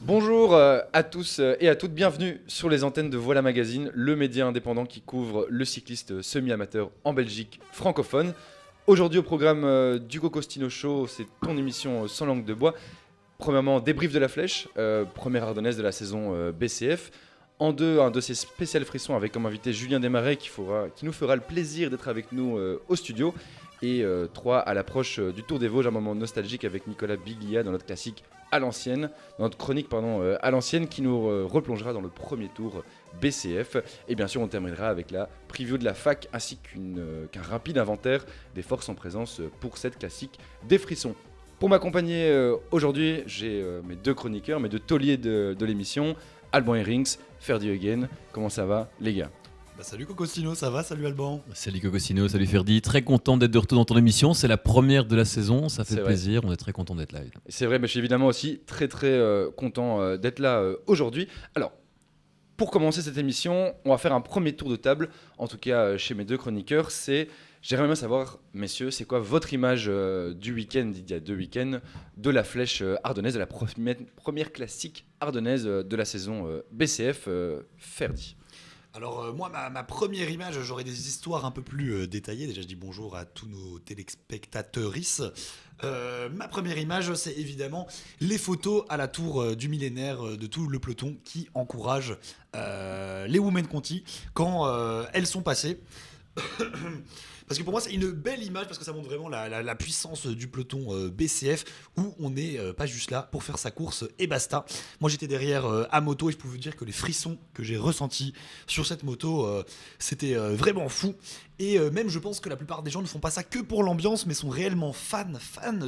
Bonjour à tous et à toutes, bienvenue sur les antennes de Voilà Magazine, le média indépendant qui couvre le cycliste semi-amateur en Belgique francophone. Aujourd'hui au programme du Cocostino Show, c'est ton émission sans langue de bois. Premièrement, débrief de la flèche, première ardennaise de la saison BCF. En deux, un dossier spécial frisson avec comme invité Julien Desmarais qui nous fera le plaisir d'être avec nous au studio. Et 3, à l'approche du Tour des Vosges, un moment nostalgique avec Nicolas Biglia dans notre classique à l'ancienne, dans notre chronique à l'ancienne qui nous replongera dans le premier tour BCF. Et bien sûr, on terminera avec la preview de la fac ainsi qu'un rapide inventaire des forces en présence pour cette classique des frissons. Pour m'accompagner aujourd'hui, j'ai mes deux chroniqueurs, mes deux tauliers de l'émission, Alban Herings, Ferdi Eugen. Comment ça va, les gars ? Salut Cocostino, ça va? Salut Alban. Salut Cocostino, salut Ferdi. Très content d'être de retour dans ton émission. C'est la première de la saison, ça fait plaisir. On est très content d'être là. C'est vrai, mais je suis évidemment aussi très content d'être là aujourd'hui. Alors, pour commencer cette émission, on va faire un premier tour de table, en tout cas chez mes deux chroniqueurs. J'aimerais bien savoir, messieurs, c'est quoi votre image du week-end, il y a 2 week-ends, de la flèche ardennaise, de la première classique ardennaise de la saison BCF, Ferdi. Alors moi, ma première image, j'aurais des histoires un peu plus détaillées. Déjà, je dis bonjour à tous nos téléspectateuristes. Ma première image, c'est évidemment les photos à la tour du millénaire de tout le peloton qui encourage les Women Conti quand elles sont passées. Parce que pour moi, c'est une belle image parce que ça montre vraiment la puissance du peloton BCF où on n'est pas juste là pour faire sa course et basta. Moi, j'étais derrière à moto et je peux vous dire que les frissons que j'ai ressentis sur cette moto, c'était vraiment fou. Et même, je pense que la plupart des gens ne font pas ça que pour l'ambiance, mais sont réellement fans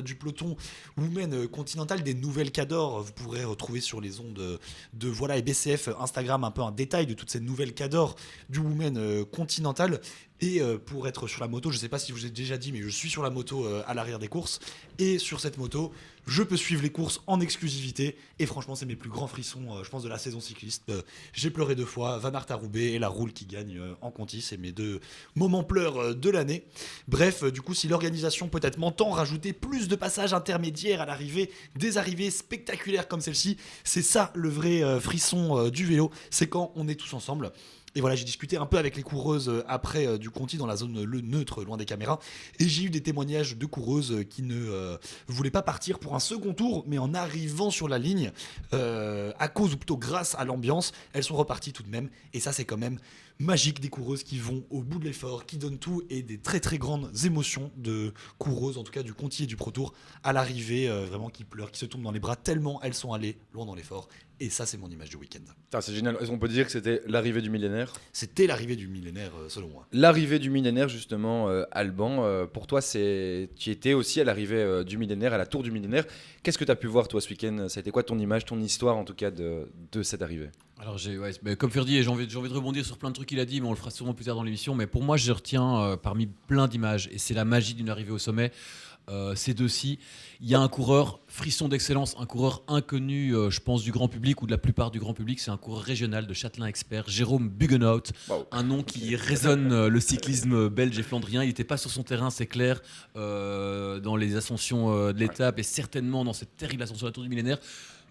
du peloton Women Continental, des nouvelles Cador. Vous pourrez retrouver sur les ondes de Voilà et BCF Instagram un peu un détail de toutes ces nouvelles Cador du Women Continental. Et pour être sur la moto, je ne sais pas si je vous ai déjà dit, mais je suis sur la moto à l'arrière des courses. Et sur cette moto, je peux suivre les courses en exclusivité. Et franchement, c'est mes plus grands frissons, je pense, de la saison cycliste. J'ai pleuré 2 fois, Van Aert à Roubaix et la Roule qui gagne en Conti. C'est mes 2 moments pleurs de l'année. Bref, du coup, si l'organisation peut-être m'entend rajouter plus de passages intermédiaires à l'arrivée, des arrivées spectaculaires comme celle-ci, c'est ça le vrai frisson du vélo. C'est quand on est tous ensemble. Et voilà, j'ai discuté un peu avec les coureuses après du Conti dans la zone neutre, loin des caméras. Et j'ai eu des témoignages de coureuses qui ne voulaient pas partir pour un second tour, mais en arrivant sur la ligne, à cause ou plutôt grâce à l'ambiance, elles sont reparties tout de même. Et ça, c'est quand même magique, des coureuses qui vont au bout de l'effort, qui donnent tout et des très très grandes émotions de coureuses, en tout cas du Conti et du Pro Tour, à l'arrivée, vraiment qui pleurent, qui se tombent dans les bras tellement elles sont allées loin dans l'effort. Et ça, c'est mon image du week-end. C'est génial. Est-ce qu'on peut dire que c'était l'arrivée du millénaire ? C'était l'arrivée du millénaire, selon moi. L'arrivée du millénaire, justement, Alban, pour toi, tu étais aussi à l'arrivée du millénaire, à la tour du millénaire. Qu'est-ce que tu as pu voir, toi, ce week-end ? Ça a été quoi ton image, ton histoire, en tout cas, de cette arrivée ? Alors, comme Ferdi, j'ai envie de rebondir sur plein de trucs qu'il a dit, mais on le fera sûrement plus tard dans l'émission. Mais pour moi, je retiens parmi plein d'images, et c'est la magie d'une arrivée au sommet. Ces deux-ci, il y a un coureur frisson d'excellence, un coureur inconnu, je pense, du grand public ou de la plupart du grand public. C'est un coureur régional de Châtelain Expert, Jérôme Buggenhout, un nom qui résonne le cyclisme belge et flandrien. Il n'était pas sur son terrain, c'est clair, dans les ascensions de l'étape et certainement dans cette terrible ascension de la Tour du Millénaire.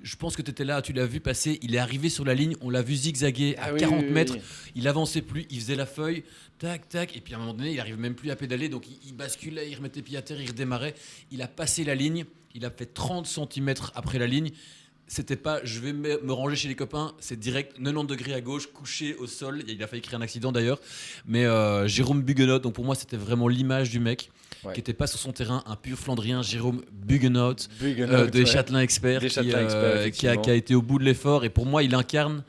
Je pense que tu étais là, tu l'as vu passer, il est arrivé sur la ligne, on l'a vu zigzaguer à 40 mètres, il avançait plus, il faisait la feuille, tac, tac, et puis à un moment donné, il n'arrive même plus à pédaler, donc il basculait, il remettait pied à terre, il redémarrait, il a passé la ligne, il a fait 30 cm après la ligne. C'était pas je vais me ranger chez les copains, c'est direct 90 degrés à gauche, couché au sol. Il a failli créer un accident d'ailleurs. Mais Jérôme Buggenhout, donc pour moi c'était vraiment l'image du mec qui n'était pas sur son terrain, un pur Flandrien, Jérôme Buggenhout, des Châtelain Expert, qui a été au bout de l'effort. Et pour moi il incarne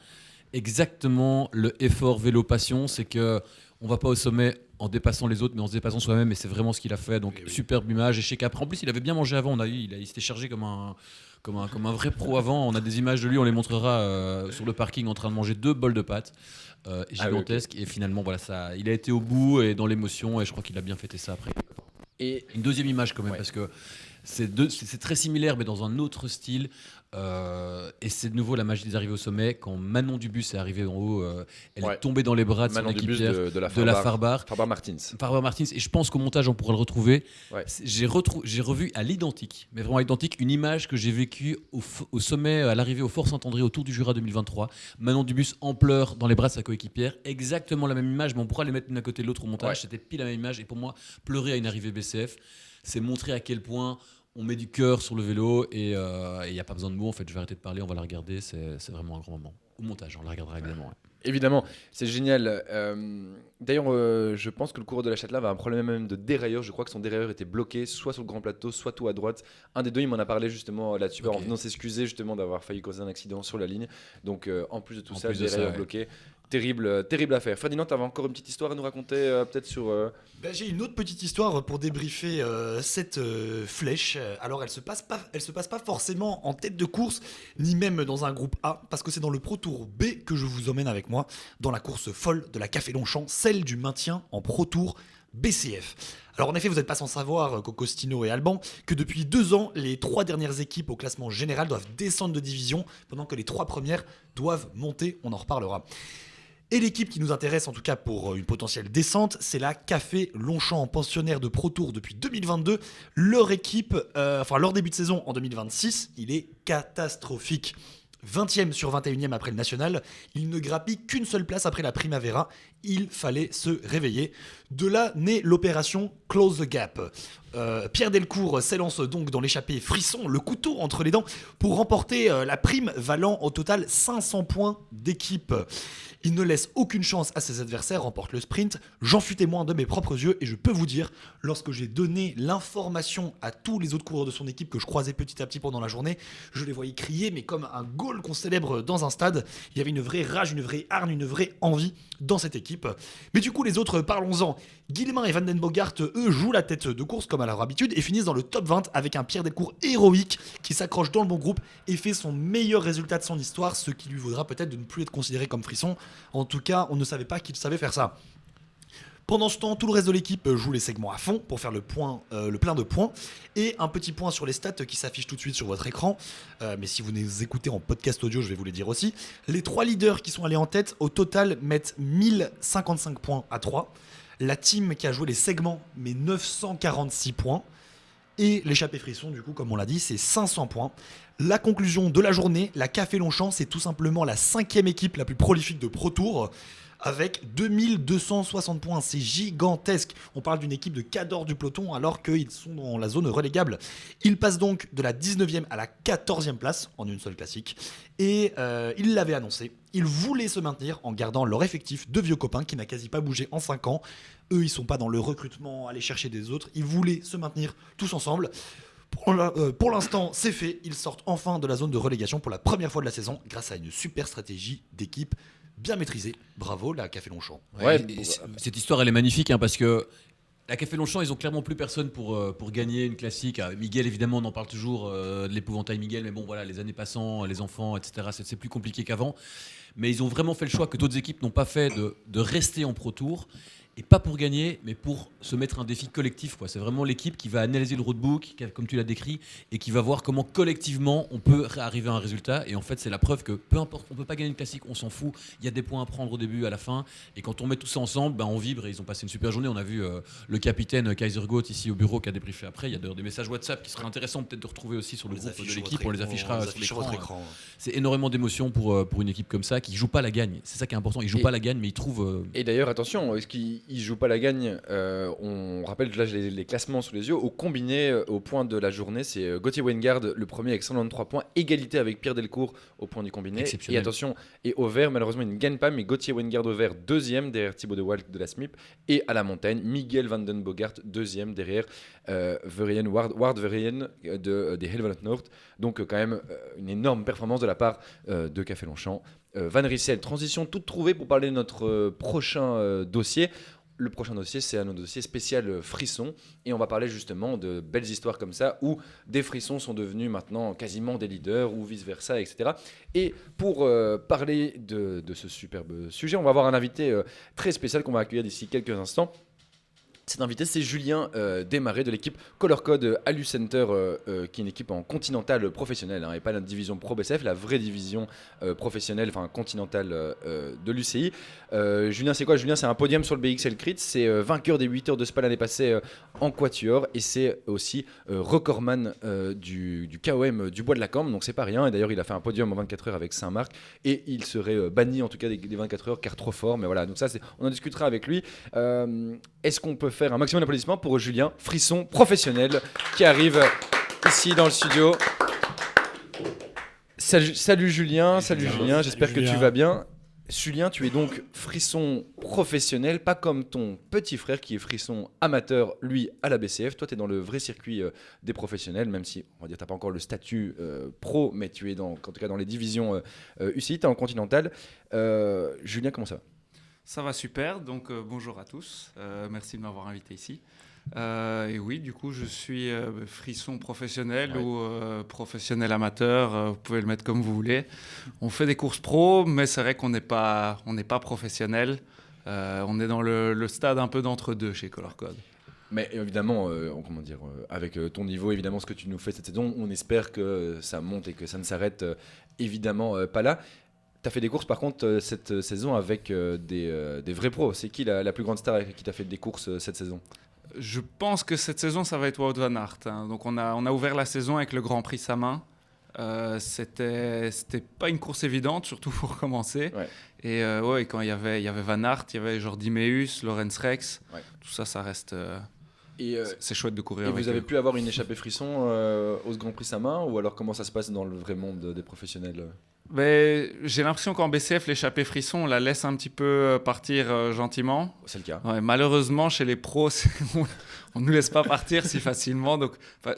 exactement le effort vélo passion. C'est que on va pas au sommet en dépassant les autres, mais en se dépassant soi-même. Et c'est vraiment ce qu'il a fait. Donc superbe image. Et chez Capra, en plus il avait bien mangé avant. Il s'était chargé comme un vrai pro avant. On a des images de lui, on les montrera sur le parking en train de manger 2 bols de pâtes gigantesques. Et finalement, voilà, ça, il a été au bout et dans l'émotion, et je crois qu'il a bien fêté ça après. Et une deuxième image quand même, parce que c'est très similaire, mais dans un autre style. Et Et c'est de nouveau la magie des arrivées au sommet. Quand Manon Dubus est arrivée en haut, elle Ouais. est tombée dans les bras de son Manon Dubus équipière de la de la Farbar. Farbar. Farbar Martins. Farbar Martins, et je pense qu'au montage on pourra le retrouver. Ouais. J'ai revu à l'identique, mais vraiment à l'identique, une image que j'ai vécue au sommet, à l'arrivée au Fort Saint-André, au Tour du Jura 2023. Manon Dubus en pleurs dans les bras de sa coéquipière, exactement la même image, mais on pourra les mettre l'une à côté de l'autre au montage. Ouais. C'était pile la même image, et pour moi, pleurer à une arrivée BCF, c'est montrer à quel point on met du cœur sur le vélo, et il n'y a pas besoin de mots. En fait, je vais arrêter de parler, on va la regarder, c'est vraiment un grand moment. Au montage, on la regardera évidemment. Ouais. Évidemment, c'est génial. D'ailleurs, je pense que le coureur de la Châtelain a un problème même de dérailleur. Je crois que son dérailleur était bloqué, soit sur le grand plateau, soit tout à droite. Un des deux, il m'en a parlé justement là-dessus, Ok. en venant s'excuser justement d'avoir failli causer un accident sur la ligne. Donc, en plus de tout En ça, plus de ça, dérailleur ouais. bloqué. Terrible affaire. Ferdinand, tu avais encore une petite histoire à nous raconter, peut-être sur. Ben, j'ai une autre petite histoire pour débriefer cette flèche. Alors elle se passe pas forcément en tête de course, ni même dans un groupe A, parce que c'est dans le Pro Tour B que je vous emmène avec moi, dans la course folle de la Café Longchamp, celle du maintien en Pro Tour BCF. Alors en effet, vous n'êtes pas sans savoir, Cocostino et Alban, que depuis 2 ans, les 3 dernières équipes au classement général doivent descendre de division, pendant que les 3 premières doivent monter, on en reparlera. Et l'équipe qui nous intéresse, en tout cas pour une potentielle descente, c'est la Café Longchamp, pensionnaire de Pro Tour depuis 2022. Leur équipe, leur début de saison en 2026, il est catastrophique. 20e sur 21e après le national, il ne grappille qu'une seule place après la Primavera. Il fallait se réveiller. De là naît l'opération Close the Gap. Pierre Delcourt s'élance donc dans l'échappée frisson, le couteau entre les dents, pour remporter la prime valant au total 500 points d'équipe. Il ne laisse aucune chance à ses adversaires, remporte le sprint. J'en fus témoin de mes propres yeux et je peux vous dire, lorsque j'ai donné l'information à tous les autres coureurs de son équipe que je croisais petit à petit pendant la journée, je les voyais crier, mais comme un goal qu'on célèbre dans un stade. Il y avait une vraie rage, une vraie hargne, une vraie envie dans cette équipe. Mais du coup, les autres, parlons-en. Guillemin et Van den Bogart, eux, jouent la tête de course comme à leur habitude et finissent dans le top 20 avec un Pierre Delcourt héroïque qui s'accroche dans le bon groupe et fait son meilleur résultat de son histoire, ce qui lui vaudra peut-être de ne plus être considéré comme frisson. En tout cas, on ne savait pas qu'il savait faire ça. Pendant ce temps, tout le reste de l'équipe joue les segments à fond pour faire le plein de points. Et un petit point sur les stats qui s'affichent tout de suite sur votre écran. Mais si vous nous écoutez en podcast audio, je vais vous les dire aussi. Les 3 leaders qui sont allés en tête, au total, mettent 1055 points à 3. La team qui a joué les segments met 946 points. Et l'échappée frisson, du coup, comme on l'a dit, c'est 500 points. La conclusion de la journée, la Café Longchamp, c'est tout simplement la 5e équipe la plus prolifique de Pro Tour, avec 2260 points. C'est gigantesque. On parle d'une équipe de cadors du peloton alors qu'ils sont dans la zone relégable. Ils passent donc de la 19e à la 14e place en une seule classique. Et ils l'avaient annoncé. Ils voulaient se maintenir en gardant leur effectif de vieux copains qui n'a quasi pas bougé en 5 ans. Eux, ils sont pas dans le recrutement, aller chercher des autres. Ils voulaient se maintenir tous ensemble. Pour l'instant, c'est fait. Ils sortent enfin de la zone de relégation pour la première fois de la saison grâce à une super stratégie d'équipe bien maîtrisée. Bravo, la Café Longchamp. Ouais, Cette histoire, elle est magnifique parce que la Café Longchamp, ils ont clairement plus personne pour gagner une classique. Miguel, évidemment, on en parle toujours de l'épouvantail Miguel, mais bon, voilà, les années passant, les enfants, etc., c'est plus compliqué qu'avant. Mais ils ont vraiment fait le choix que d'autres équipes n'ont pas fait de rester en Pro Tour. Et pas pour gagner, mais pour se mettre un défi collectif, quoi. C'est vraiment l'équipe qui va analyser le roadbook, comme tu l'as décrit, et qui va voir comment collectivement on peut arriver à un résultat. Et en fait, c'est la preuve que peu importe, on peut pas gagner une classique, on s'en fout. Il y a des points à prendre au début, à la fin. Et quand on met tout ça ensemble, on vibre. Et ils ont passé une super journée. On a vu le capitaine Kaiser Goat ici au bureau qui a débriefé après. Il y a d'ailleurs des messages WhatsApp qui seraient intéressants peut-être de retrouver aussi sur le groupe de l'équipe. On les affichera sur votre l'écran. écran. C'est énormément d'émotions pour une équipe comme ça qui joue pas la gagne. C'est ça qui est important. Ils jouent pas la gagne, mais ils trouvent. Et d'ailleurs, attention, est-ce qu'ils ne jouent pas la gagne on rappelle que là, j'ai les classements sous les yeux. Au combiné, au point de la journée, c'est Gauthier Weingard, le premier avec 193 points, égalité avec Pierre Delcourt au point du combiné. Et attention, et au vert, malheureusement, il ne gagne pas, mais Gauthier Weingard au vert, deuxième derrière Thibaut de Walk de la SMIP. Et à la montagne, Miguel Van den Bogart, deuxième derrière Ward Verheyen des Helvelat Nord. Donc, quand même, une énorme performance de la part de Café Longchamp. Van Rissel, transition toute trouvée pour parler de notre prochain dossier. Le prochain dossier, c'est un dossier spécial frisson. Et on va parler justement de belles histoires comme ça, où des frissons sont devenus maintenant quasiment des leaders, ou vice-versa, etc. Et pour parler de ce superbe sujet, on va avoir un invité très spécial qu'on va accueillir d'ici quelques instants. Cet invité, c'est Julien Desmarais de l'équipe Color Code Alu Center, qui est une équipe en continentale professionnelle, et pas la division Pro BCF, la vraie division professionnelle, enfin continentale de l'UCI. Julien, c'est quoi? Julien, c'est un podium sur le BXL Crit, c'est vainqueur des 8 heures de Spa l'année passée en quatuor, et c'est aussi recordman du KOM du Bois de la Cambre, donc c'est pas rien. Et d'ailleurs, il a fait un podium en 24 heures avec Saint-Marc, et il serait banni en tout cas des 24 heures car trop fort. Mais voilà, donc ça, on en discutera avec lui. Est-ce qu'on peut faire un maximum d'applaudissements pour Julien, frisson professionnel, qui arrive ici dans le studio? Salut Julien, j'espère que tu vas bien. Julien, tu es donc frisson professionnel, pas comme ton petit frère qui est frisson amateur, lui, à la BCF. Toi, tu es dans le vrai circuit des professionnels, même si, on va dire, tu n'as pas encore le statut pro, mais tu es en tout cas dans les divisions UCI, tu es en continental. Julien, comment ça va? Ça va super, donc bonjour à tous, merci de m'avoir invité ici. Et oui, du coup, je suis frisson professionnel ou professionnel amateur, vous pouvez le mettre comme vous voulez. On fait des courses pro, mais c'est vrai qu'on n'est pas professionnel. On est dans le stade un peu d'entre-deux chez Color Code. Mais évidemment, avec ton niveau, évidemment, ce que tu nous fais cette saison, on espère que ça monte et que ça ne s'arrête évidemment pas là. Tu as fait des courses par contre cette saison avec des vrais pros. C'est qui la plus grande star qui t'a fait des courses cette saison? Je pense que cette saison, ça va être Wout van Aert. Donc on a ouvert la saison avec le Grand Prix Samin. C'était pas une course évidente, surtout pour commencer. Ouais. Et quand il y avait Van Aert, il y avait Jordi Meeus, Lorenz Rex. Ouais. Tout ça, ça reste... c'est chouette de courir. Et vous avez pu avoir une échappée frisson au Grand Prix Samin, ou alors comment ça se passe dans le vrai monde des professionnels? J'ai l'impression qu'en BCF, l'échappée frisson, on la laisse un petit peu partir gentiment. C'est le cas. Ouais, malheureusement, chez les pros, on ne nous laisse pas partir si facilement. Donc,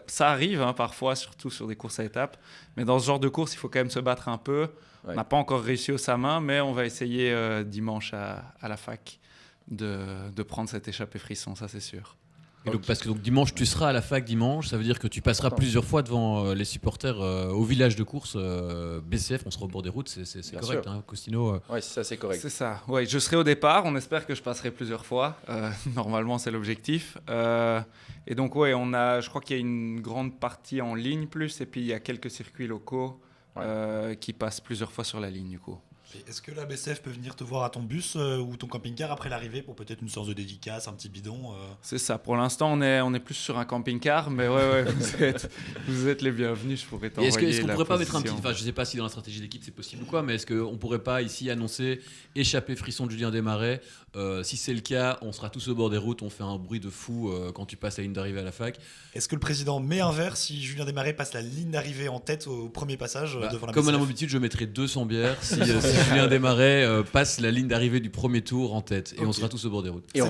ça arrive parfois, surtout sur des courses à étapes. Mais dans ce genre de course, il faut quand même se battre un peu. Ouais. On n'a pas encore réussi au Samin, mais on va essayer dimanche à la fac de prendre cette échappée frisson, ça c'est sûr. Et donc, parce que donc, dimanche, tu seras à la fac dimanche, ça veut dire que tu passeras plusieurs fois devant les supporters au village de course BCF, on sera au bord des routes, c'est correct, hein, Costino. Oui, c'est ça, c'est correct. C'est ça, ouais, je serai au départ, on espère que je passerai plusieurs fois, normalement c'est l'objectif. Et donc, ouais, je crois qu'il y a une grande partie en ligne plus, et puis il y a quelques circuits locaux qui passent plusieurs fois sur la ligne du coup. Est-ce que la BCF peut venir te voir à ton bus ou ton camping-car après l'arrivée pour peut-être une sorte de dédicace, un petit bidon C'est ça, pour l'instant on est plus sur un camping-car, mais ouais vous êtes les bienvenus, je pourrais t'envoyer est-ce qu'on la pourrait pas mettre position. je sais pas si dans la stratégie d'équipe c'est possible ou quoi, mais est-ce qu'on pourrait pas ici annoncer échappée frisson de Julien Desmarais, si c'est le cas, on sera tous au bord des routes, on fait un bruit de fou quand tu passes la ligne d'arrivée à la fac. Est-ce que le président met un verre si Julien Desmarais passe la ligne d'arrivée en tête au premier passage devant la BCF? Comme à l'habitude, je mettrai 200 bières si Julien Desmarais passe la ligne d'arrivée du premier tour en tête, et on sera tous au bord des routes. Et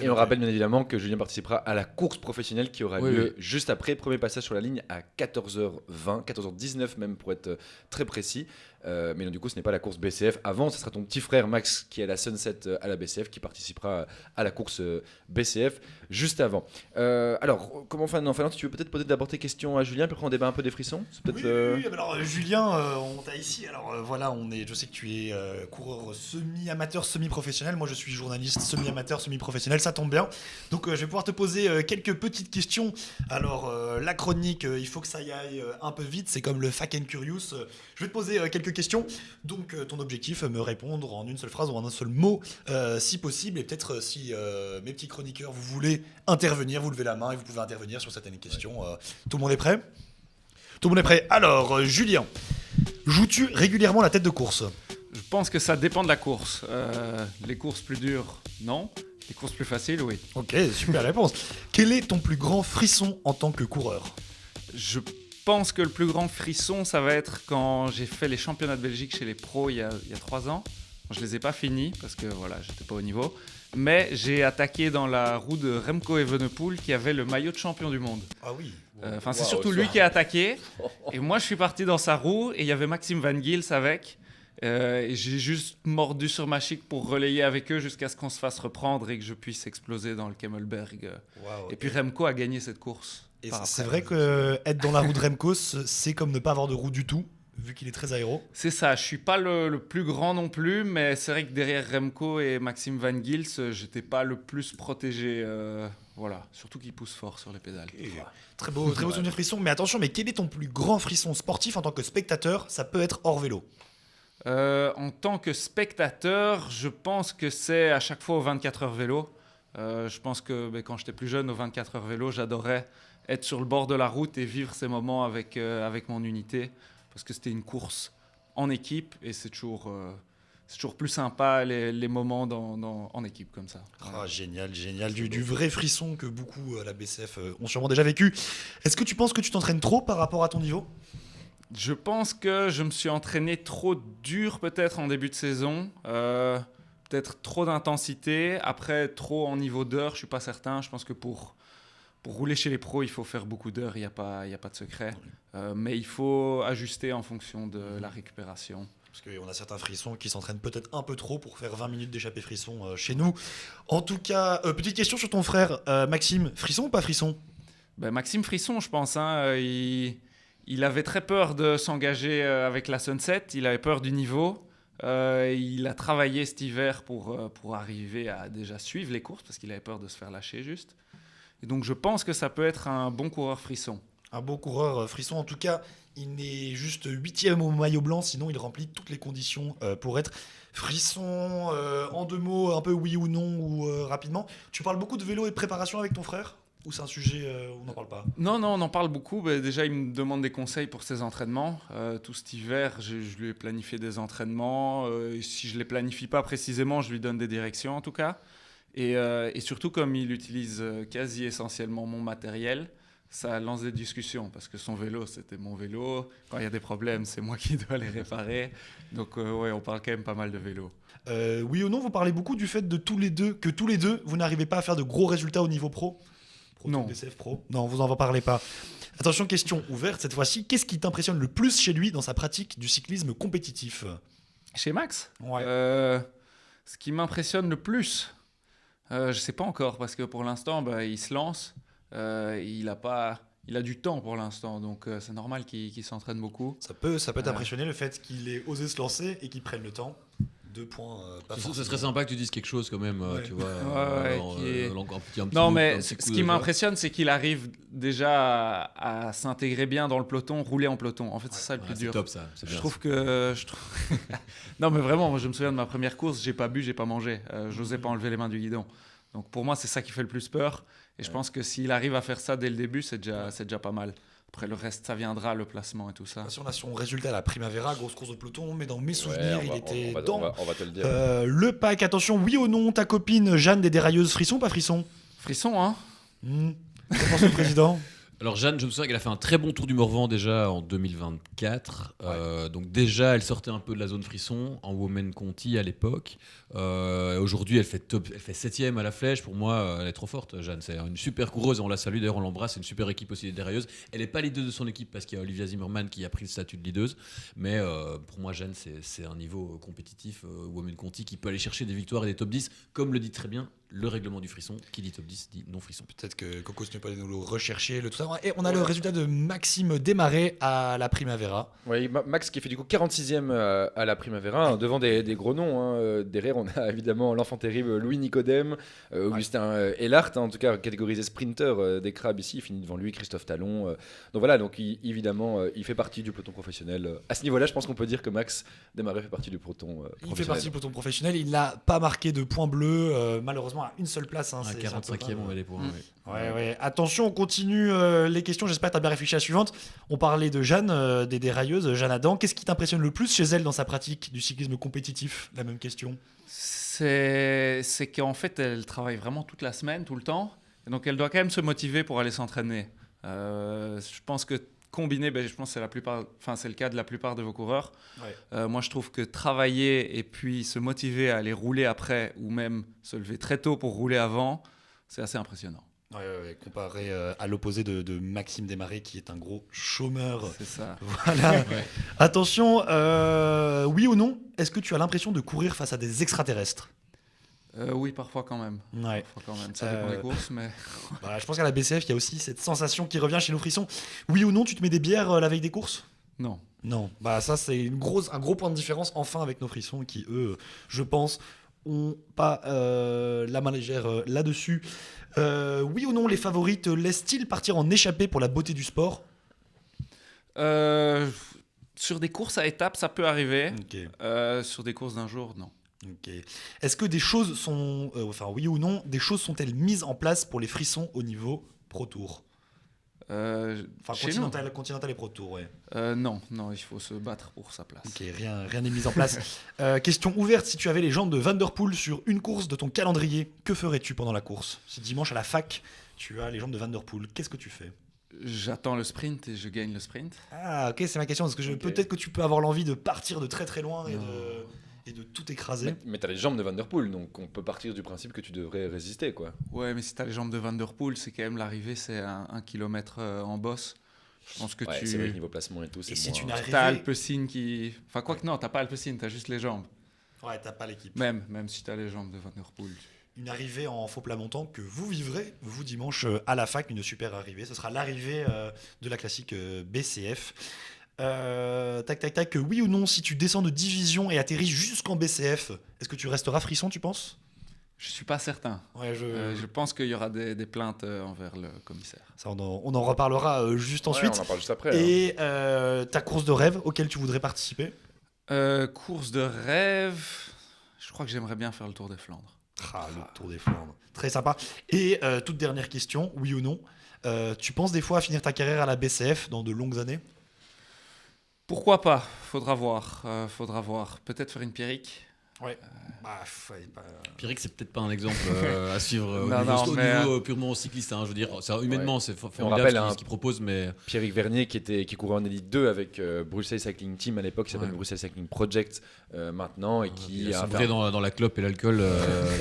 on rappelle bien évidemment que Julien participera à la course professionnelle qui aura lieu juste après, premier passage sur la ligne à 14h20, 14h19 même pour être très précis. Mais non, du coup, ce n'est pas la course BCF. Avant, ce sera ton petit frère Max qui est à la Sunset à la BCF qui participera à la course BCF juste avant. Alors, comment enfin, non, tu veux peut-être poser d'abord tes questions à Julien, puis après on débat un peu des frissons. Oui, alors Julien, on t'a ici. Alors voilà, je sais que tu es coureur semi-amateur, semi-professionnel. Moi, je suis journaliste semi-amateur, semi-professionnel. Ça tombe bien. Donc, je vais pouvoir te poser quelques petites questions. Alors, la chronique, il faut que ça y aille un peu vite. C'est comme le Fact and Curious. Je vais te poser quelques questions. Donc, ton objectif, me répondre en une seule phrase ou en un seul mot, si possible. Et peut-être, si mes petits chroniqueurs, vous voulez intervenir, vous levez la main et vous pouvez intervenir sur certaines questions. Tout le monde est prêt? Tout le monde est prêt. Alors, Julien, joues-tu régulièrement la tête de course? Je pense que ça dépend de la course. Les courses plus dures, non. Les courses plus faciles, oui. Ok, super réponse. Quel est ton plus grand frisson en tant que coureur? Je pense que le plus grand frisson, ça va être quand j'ai fait les championnats de Belgique chez les pros il y a 3 ans. Je ne les ai pas finis parce que voilà, j'étais pas au niveau. Mais j'ai attaqué dans la roue de Remco Evenepoel qui avait le maillot de champion du monde. Ah oui. C'est surtout lui qui a attaqué. Et moi, je suis parti dans sa roue et il y avait Maxime Van Gils avec. Et j'ai juste mordu sur ma chic pour relayer avec eux jusqu'à ce qu'on se fasse reprendre et que je puisse exploser dans le Kemmelberg. Wow, et puis Remco a gagné cette course. Et c'est vrai qu'être dans la roue de Remco, c'est comme ne pas avoir de roue du tout, vu qu'il est très aéro. C'est ça, je suis pas le plus grand non plus, mais c'est vrai que derrière Remco et Maxime Van Gils, j'étais pas le plus protégé Voilà, surtout qu'il pousse fort sur les pédales. Très beau souvenir frisson. Mais attention, mais quel est ton plus grand frisson sportif en tant que spectateur? Ça peut être hors vélo. En tant que spectateur, je pense que c'est à chaque fois aux 24 heures vélo. Je pense que quand j'étais plus jeune, aux 24 heures vélo, j'adorais être sur le bord de la route et vivre ces moments avec mon unité. Parce que c'était une course en équipe et c'est toujours plus sympa les moments en équipe comme ça. Ah, génial. Du vrai frisson que beaucoup à la BCF ont sûrement déjà vécu. Est-ce que tu penses que tu t'entraînes trop par rapport à ton niveau? Je pense que je me suis entraîné trop dur peut-être en début de saison. Peut-être trop d'intensité. Après, trop en niveau d'heures, je ne suis pas certain. Je pense que pour rouler chez les pros, il faut faire beaucoup d'heures. Il n'y a pas de secret. Mais il faut ajuster en fonction de la récupération. Parce qu'on a certains frissons qui s'entraînent peut-être un peu trop pour faire 20 minutes d'échappée frisson chez nous. En tout cas, petite question sur ton frère Maxime. Frisson ou pas frisson? Maxime Frisson, je pense. Il avait très peur de s'engager avec la Sunset. Il avait peur du niveau. Il a travaillé cet hiver pour arriver à déjà suivre les courses parce qu'il avait peur de se faire lâcher juste. Et donc je pense que ça peut être un bon coureur frisson. Un bon coureur frisson, en tout cas, il n'est juste 8e au maillot blanc, sinon il remplit toutes les conditions pour être frisson. En 2 mots, un peu oui ou non, ou rapidement. Tu parles beaucoup de vélo et de préparation avec ton frère? Ou c'est un sujet où on n'en parle pas? Non, on en parle beaucoup. Déjà, il me demande des conseils pour ses entraînements. Tout cet hiver, je lui ai planifié des entraînements. Si je ne les planifie pas précisément, je lui donne des directions en tout cas. Et surtout, comme il utilise quasi essentiellement mon matériel, ça lance des discussions parce que son vélo, c'était mon vélo. Quand il y a des problèmes, c'est moi qui dois les réparer. Donc, on parle quand même pas mal de vélo. Oui ou non, vous parlez beaucoup du fait que tous les deux, vous n'arrivez pas à faire de gros résultats au niveau pro? Non. DCF Pro. Non, vous en parlez pas. Attention, question ouverte cette fois-ci. Qu'est-ce qui t'impressionne le plus chez lui dans sa pratique du cyclisme compétitif? Chez Max, Ouais. ce qui m'impressionne le plus, je ne sais pas encore parce que pour l'instant, il se lance. Il a du temps pour l'instant, donc c'est normal qu'il s'entraîne beaucoup. Ça peut t'impressionner le fait qu'il ait osé se lancer et qu'il prenne le temps. 2 points. Ce serait sympa que tu dises quelque chose quand même, tu vois. Encore un petit non, mot, mais un petit ce coup qui de voix. m'impressionne, c'est qu'il arrive déjà à s'intégrer bien dans le peloton, rouler en peloton. En fait, c'est ça le plus C'est dur. top ça. C'est Je bien, trouve que. Non, mais vraiment, moi, je me souviens de ma première course, j'ai pas bu, j'ai pas mangé. Je n'osais pas enlever les mains du guidon. Donc pour moi, c'est ça qui fait le plus peur. Et je pense que s'il arrive à faire ça dès le début, c'est déjà pas mal. Après, le reste, ça viendra, le placement et tout ça. On a son résultat à la Primavera, grosse course de peloton, mais dans mes souvenirs, il était dans on va te le dire. le pack. Attention, oui ou non, ta copine Jeanne des Dérailleuses, frisson ou pas frisson? Frisson, hein? Qu'en pense le président? Alors Jeanne, je me souviens qu'elle a fait un très bon tour du Morvan déjà en 2024. Donc déjà, elle sortait un peu de la zone frisson en Women Conti à l'époque. Aujourd'hui, elle fait 7e à la Flèche. Pour moi, elle est trop forte, Jeanne. C'est une super coureuse. On la salue, d'ailleurs, on l'embrasse. C'est une super équipe aussi des dérailleuses. Elle n'est pas leader de son équipe parce qu'il y a Olivia Zimmermann qui a pris le statut de leaduse. Mais pour moi, Jeanne, c'est un niveau compétitif Women Conti qui peut aller chercher des victoires et des top 10, comme le dit très bien le règlement du frisson. Qui dit top 10 dit non frisson. Peut-être que Coco ne peut pas nous le rechercher, tout ça. Et on a le résultat de Maxime Desmarais à la Primavera. Oui, Max qui fait du coup 46e à la Primavera, devant des gros noms. Derrière, on a évidemment l'enfant terrible Louis Nicodème, Augustin Ehlart, en tout cas catégorisé sprinter des crabes ici. Il finit devant lui, Christophe Talon. Donc voilà, évidemment, il fait partie du peloton professionnel. À ce niveau-là, je pense qu'on peut dire que Max Desmarais fait partie du peloton professionnel. Il fait partie du peloton professionnel. Il n'a pas marqué de points bleus, malheureusement à une seule place. À 45e, on met les points. Ouais. Attention, on continue les questions. J'espère que tu as bien réfléchi à la suivante. On parlait de Jeanne, des dérailleuses, Jeanne Adam. Qu'est-ce qui t'impressionne le plus chez elle dans sa pratique du cyclisme compétitif? La même question. C'est qu'en fait, elle travaille vraiment toute la semaine, tout le temps. Et donc, elle doit quand même se motiver pour aller s'entraîner. Je pense que combiner, je pense que c'est le cas de la plupart de vos coureurs. Moi, je trouve que travailler et puis se motiver à aller rouler après ou même se lever très tôt pour rouler avant, c'est assez impressionnant. Comparé à l'opposé de Maxime Desmarais qui est un gros chômeur. C'est ça. Voilà. Attention, oui ou non, est-ce que tu as l'impression de courir face à des extraterrestres? Oui, parfois quand même. Ça dépend des courses, mais... je pense qu'à la BCF, il y a aussi cette sensation qui revient chez nos frissons. Oui ou non, tu te mets des bières la veille des courses? Non. Ça, c'est un gros point de différence, enfin, avec nos frissons qui, eux, je pense, ont pas la main légère là-dessus. Oui ou non, les favoris te laissent-ils partir en échappée pour la beauté du sport? Sur des courses à étapes, ça peut arriver. Ok. Sur des courses d'un jour, non. Ok. Est-ce que des choses sont, oui ou non, des choses sont-elles mises en place pour les frissons au niveau Pro Tour? Enfin, Chez nous, Continental et Pro Tour, ouais. non, il faut se battre pour sa place. Ok, rien n'est mis en place. Question ouverte, si tu avais les jambes de Van Der Poel sur une course de ton calendrier, que ferais-tu pendant la course? Si dimanche à la fac, tu as les jambes de Van Der Poel, qu'est-ce que tu fais? J'attends le sprint et je gagne le sprint. Ah, ok, c'est ma question, parce que Ok. peut-être que tu peux avoir l'envie de partir de très très loin et de tout écraser. Mais t'as les jambes de Van Der Poel, donc on peut partir du principe que tu devrais résister, quoi. Ouais, mais si t'as les jambes de Van Der Poel, c'est quand même l'arrivée, c'est 1 kilomètre en bosse. Je pense que Ouais, c'est vrai que niveau placement et tout, c'est Et si moins- tu n'as- T'as Arrivé- Alpecin qui... Enfin, quoi que non, t'as pas Alpecin, t'as juste les jambes. Ouais, t'as pas l'équipe. Même si t'as les jambes de Van Der Poel. Une arrivée en faux plat montant que vous vivrez, vous, dimanche à la fac, une super arrivée. Ce sera l'arrivée de la classique BCF. Tac, oui ou non, si tu descends de division et atterris jusqu'en BCF, est-ce que tu resteras frisson, tu penses? Je suis pas certain. Ouais, Je pense qu'il y aura des plaintes envers le commissaire. ça, on en reparlera juste Ouais, ensuite. on en parle juste après. hein. Et ta course de rêve auquel tu voudrais participer? Course de rêve... Je crois que j'aimerais bien faire le Tour des Flandres. Ah, le Tour des Flandres. Très sympa. Et toute dernière question, oui ou non, tu penses des fois à finir ta carrière à la BCF dans de longues années? Pourquoi pas? Faudra voir. Peut-être faire une Pierrick. Ouais. Pierrick, c'est peut-être pas un exemple à suivre Non, au mais, niveau purement cycliste. Hein, je veux dire, humainement, c'est formidable rappelle, ce qu'il propose, mais Pierrick Vernier qui courait en Elite 2 avec Bruxelles Cycling Team à l'époque, qui s'appelle Ouais. Bruxelles Cycling Project maintenant, et qui il a a sombré dans la clope et l'alcool.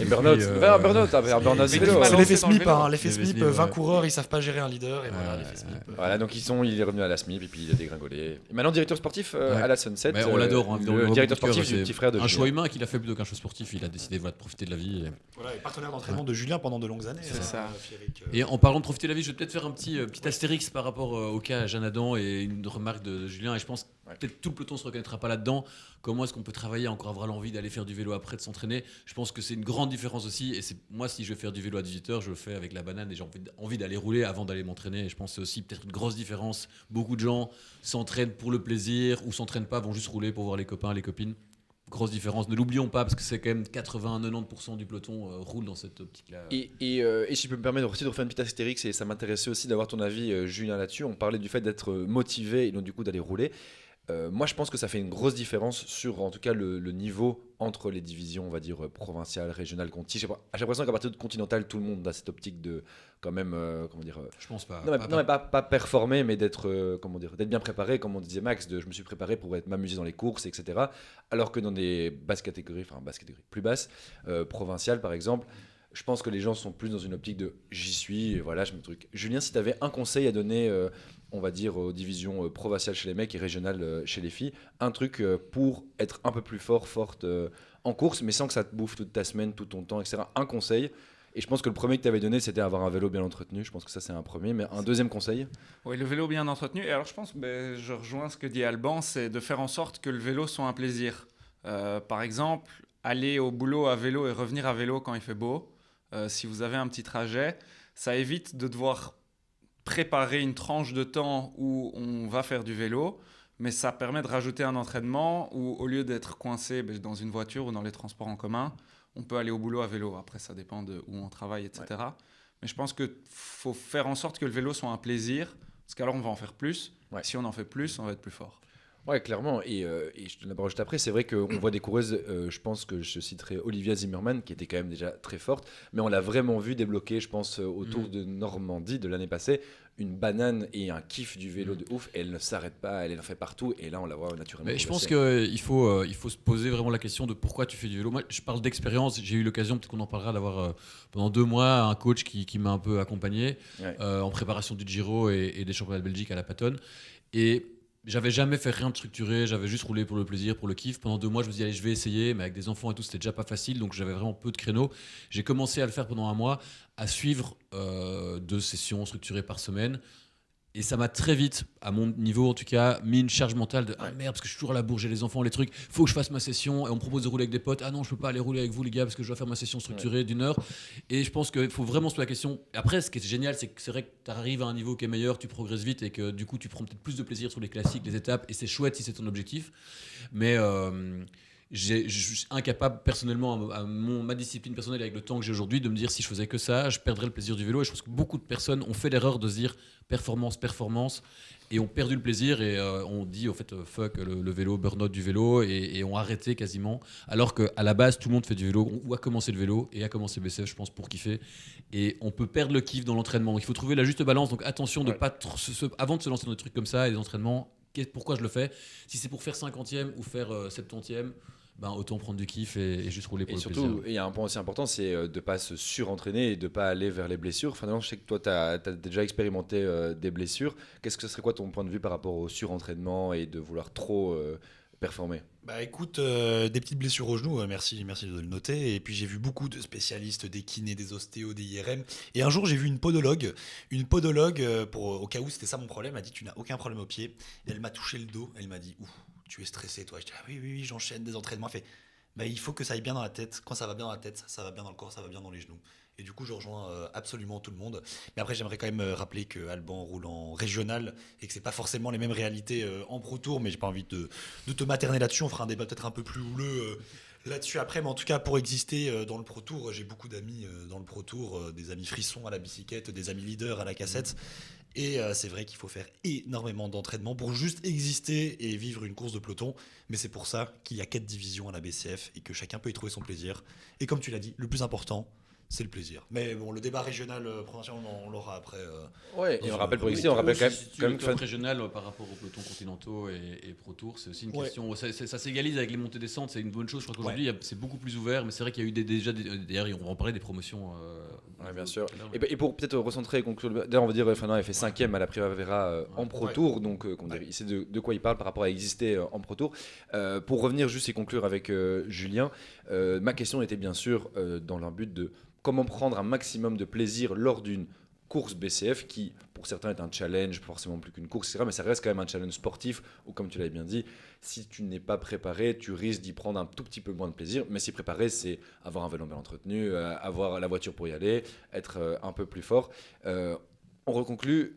Et Burnout, un Burnout, un Burnout mais vélo. tu vas C'est lancer l'effet dans le SMIP, vélo. hein, l'effet L'effet SMIP, SMIP, 20 ouais. coureurs, ils savent pas gérer un leader, et voilà, Ouais, l'effet SMIP. Voilà, donc il est revenu à la SMIP et puis il a dégringolé. Et maintenant directeur sportif Ouais. à la Sunset. Mais on l'adore. Hein, le directeur sportif du petit frère de un choix Julien. humain qu'il a fait plutôt qu'un choix sportif. Il a décidé de profiter de la vie. Voilà, et partenaire d'entraînement de Julien pendant de longues années. C'est ça. Pierrick, Et en parlant de profiter de la vie, je vais peut-être faire un petit astérix par rapport au cas à Jeanne Adam et une remarque de Julien. Et je pense que peut-être tout le peloton se reconnaîtra pas là-dedans. Comment est-ce qu'on peut travailler, encore avoir l'envie d'aller faire du vélo après, de s'entraîner? Je pense que c'est une grande différence aussi. Et c'est moi, si je vais faire du vélo à 18h, je le fais avec la banane et j'ai envie d'aller rouler avant d'aller m'entraîner. Et je pense que c'est aussi peut-être une grosse différence. Beaucoup de gens s'entraînent pour le plaisir ou s'entraînent pas, vont juste rouler pour voir les copains, les copines. Grosse différence, ne l'oublions pas parce que c'est quand même 80-90% du peloton roule dans cette optique-là. Et si je peux me permettre aussi de refaire une petite astérix, et ça m'intéressait aussi d'avoir ton avis, Julien, là-dessus. On parlait du fait d'être motivé et donc du coup d'aller rouler. Moi, je pense que ça fait une grosse différence sur, en tout cas, le niveau entre les divisions, on va dire, provinciales, régionales, conti. J'ai l'impression qu'à partir de continental, tout le monde a cette optique de, quand même, comment dire... Je pense pas. Non, mais pas performer, mais d'être comment dire, d'être bien préparé, comme on disait Max, je me suis préparé pour m'amuser dans les courses, etc. Alors que dans des basses catégories, plus basses, provinciales par exemple, je pense que les gens sont plus dans une optique de j'y suis, et voilà, je me truc. Julien, si tu avais un conseil à donner, on va dire aux divisions provinciales chez les mecs et régionales chez les filles, un truc pour être un peu plus forte en course, mais sans que ça te bouffe toute ta semaine, tout ton temps, etc. Un conseil. Et je pense que le premier que tu avais donné, c'était avoir un vélo bien entretenu. Je pense que ça, c'est un premier. Mais un deuxième conseil? Oui, le vélo bien entretenu. Et alors, je pense, je rejoins ce que dit Alban, c'est de faire en sorte que le vélo soit un plaisir. Par exemple, aller au boulot à vélo et revenir à vélo quand il fait beau. Si vous avez un petit trajet, ça évite de devoir préparer une tranche de temps où on va faire du vélo, mais ça permet de rajouter un entraînement où, au lieu d'être coincé dans une voiture ou dans les transports en commun, on peut aller au boulot à vélo. Après, ça dépend de où on travaille, etc. Ouais. Mais je pense qu'il faut faire en sorte que le vélo soit un plaisir, parce qu'alors on va en faire plus. Ouais. Si on en fait plus, on va être plus fort. Ouais, clairement. Et je te la parole juste après. C'est vrai qu'on voit des coureuses, je pense que je citerai Olivia Zimmermann, qui était quand même déjà très forte, mais on l'a vraiment vu débloquer, je pense, autour de Normandie de l'année passée, une banane et un kiff du vélo de ouf. Et elle ne s'arrête pas, elle en fait partout. Et là, on la voit naturellement. Mais je pense qu'il faut se poser vraiment la question de pourquoi tu fais du vélo. Moi, je parle d'expérience. J'ai eu l'occasion, peut-être qu'on en parlera, d'avoir pendant 2 mois un coach qui m'a un peu accompagné en préparation du Giro et des championnats de Belgique à la Pattonne. Et j'avais jamais fait rien de structuré, j'avais juste roulé pour le plaisir, pour le kiff. Pendant 2 mois, je me suis dit, allez, je vais essayer, mais avec des enfants et tout, c'était déjà pas facile, donc j'avais vraiment peu de créneaux. J'ai commencé à le faire pendant 1 mois, à suivre 2 sessions structurées par semaine. Et ça m'a très vite, à mon niveau en tout cas, mis une charge mentale de ah merde, parce que je suis toujours à la bourre, j'ai les enfants, les trucs, faut que je fasse ma session. Et on me propose de rouler avec des potes. Ah non, je peux pas aller rouler avec vous, les gars, parce que je dois faire ma session structurée d'une heure. Et je pense qu'il faut vraiment se poser la question. Et après, ce qui est génial, c'est que c'est vrai que tu arrives à un niveau qui est meilleur, tu progresses vite et que du coup, tu prends peut-être plus de plaisir sur les classiques, les étapes. Et c'est chouette si c'est ton objectif. Mais. Je suis incapable personnellement ma discipline personnelle avec le temps que j'ai aujourd'hui de me dire si je faisais que ça je perdrais le plaisir du vélo et je pense que beaucoup de personnes ont fait l'erreur de se dire performance et ont perdu le plaisir et on dit au fait fuck le vélo, burn-out du vélo et ont arrêté quasiment alors qu'à la base tout le monde fait du vélo ou a commencé le vélo et a commencé BCF je pense pour kiffer et on peut perdre le kiff dans l'entraînement donc il faut trouver la juste balance donc attention de pas avant de se lancer dans des trucs comme ça et des entraînements pourquoi je le fais si c'est pour faire 50e ou faire 70e ben, autant prendre du kiff et juste rouler pour et le surtout, plaisir. il y a un point aussi important, c'est de ne pas se surentraîner et de ne pas aller vers les blessures. Enfin, je sais que toi, tu as déjà expérimenté des blessures. Qu'est-ce que ce serait quoi ton point de vue par rapport au surentraînement et de vouloir trop performer ? Bah écoute, des petites blessures au genou, merci de le noter. Et puis j'ai vu beaucoup de spécialistes, des kinés, des ostéos, des IRM. Et un jour j'ai vu une podologue au cas où c'était ça mon problème, elle m'a dit tu n'as aucun problème au pied. Et elle m'a touché le dos, elle m'a dit ouh, tu es stressé toi. Je dis ah oui, j'enchaîne des entraînements. Elle fait bah il faut que ça aille bien dans la tête. Quand ça va bien dans la tête, ça va bien dans le corps, ça va bien dans les genoux. Et du coup, je rejoins absolument tout le monde. Mais après, j'aimerais quand même rappeler que Alban roule en régional et que c'est pas forcément les mêmes réalités en Pro Tour. Mais j'ai pas envie de te materner là-dessus. On fera un débat peut-être un peu plus houleux là-dessus après. Mais en tout cas, pour exister dans le Pro Tour, j'ai beaucoup d'amis dans le Pro Tour, des amis frissons à la bicyclette, des amis leaders à la cassette. Et c'est vrai qu'il faut faire énormément d'entraînement pour juste exister et vivre une course de peloton. Mais c'est pour ça qu'il y a 4 divisions à la BCF et que chacun peut y trouver son plaisir. Et comme tu l'as dit, le plus important, c'est le plaisir. Mais bon, le débat régional, provincial, on l'aura après. Ouais, et on rappelle pour ici, on rappelle quand même le top régional par rapport aux pelotons continentaux et Pro Tour, c'est aussi une question. Ça s'égalise avec les montées-descentes, c'est une bonne chose. Je crois qu'aujourd'hui, c'est beaucoup plus ouvert, mais c'est vrai qu'il y a eu d'ailleurs, on va en parler des promotions. Ouais, bien sûr. Et pour peut-être recentrer et conclure, d'ailleurs, on va dire, Fernand, elle fait 5e à la Primavera en Pro Tour, donc il sait de quoi il parle par rapport à exister en Pro Tour. Pour revenir juste et conclure avec Julien, ma question était bien sûr dans le but de comment prendre un maximum de plaisir lors d'une course BCF qui, pour certains, est un challenge, pas forcément plus qu'une course, etc. Mais ça reste quand même un challenge sportif où, comme tu l'avais bien dit, si tu n'es pas préparé, tu risques d'y prendre un tout petit peu moins de plaisir. Mais s'y préparer, c'est avoir un vélo bien entretenu, avoir la voiture pour y aller, être un peu plus fort. On reconclut.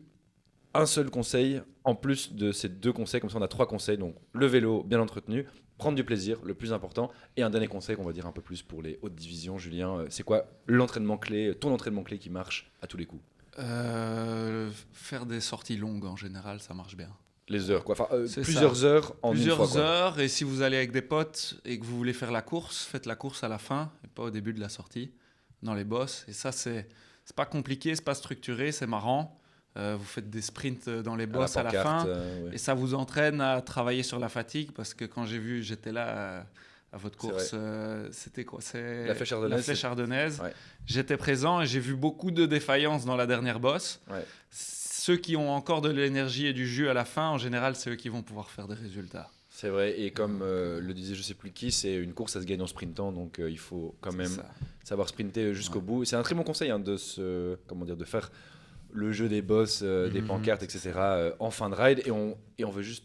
Un seul conseil, en plus de ces 2 conseils, comme ça on a 3 conseils, donc le vélo bien entretenu, prendre du plaisir, le plus important, et un dernier conseil qu'on va dire un peu plus pour les hautes divisions. Julien, c'est quoi l'entraînement clé, ton entraînement clé qui marche à tous les coups ? Faire des sorties longues en général, ça marche bien. Les heures, quoi. Enfin, plusieurs heures en une fois. Plusieurs heures, et si vous allez avec des potes et que vous voulez faire la course, faites la course à la fin, et pas au début de la sortie, dans les bosses. Et ça, c'est pas compliqué, c'est pas structuré, c'est marrant. Vous faites des sprints dans les bosses à la fin et ça vous entraîne à travailler sur la fatigue parce que quand j'étais là à votre course, c'était quoi ? C'est la Flèche Ardennaise. Ouais. J'étais présent et j'ai vu beaucoup de défaillances dans la dernière bosse. Ouais. Ceux qui ont encore de l'énergie et du jus à la fin, en général, c'est eux qui vont pouvoir faire des résultats. C'est vrai, et comme le disait je sais plus qui, c'est une course à se gagner en sprintant, donc il faut quand même savoir sprinter jusqu'au bout. C'est un très bon conseil de faire le jeu des boss, des pancartes, etc. En fin de ride. Et on veut juste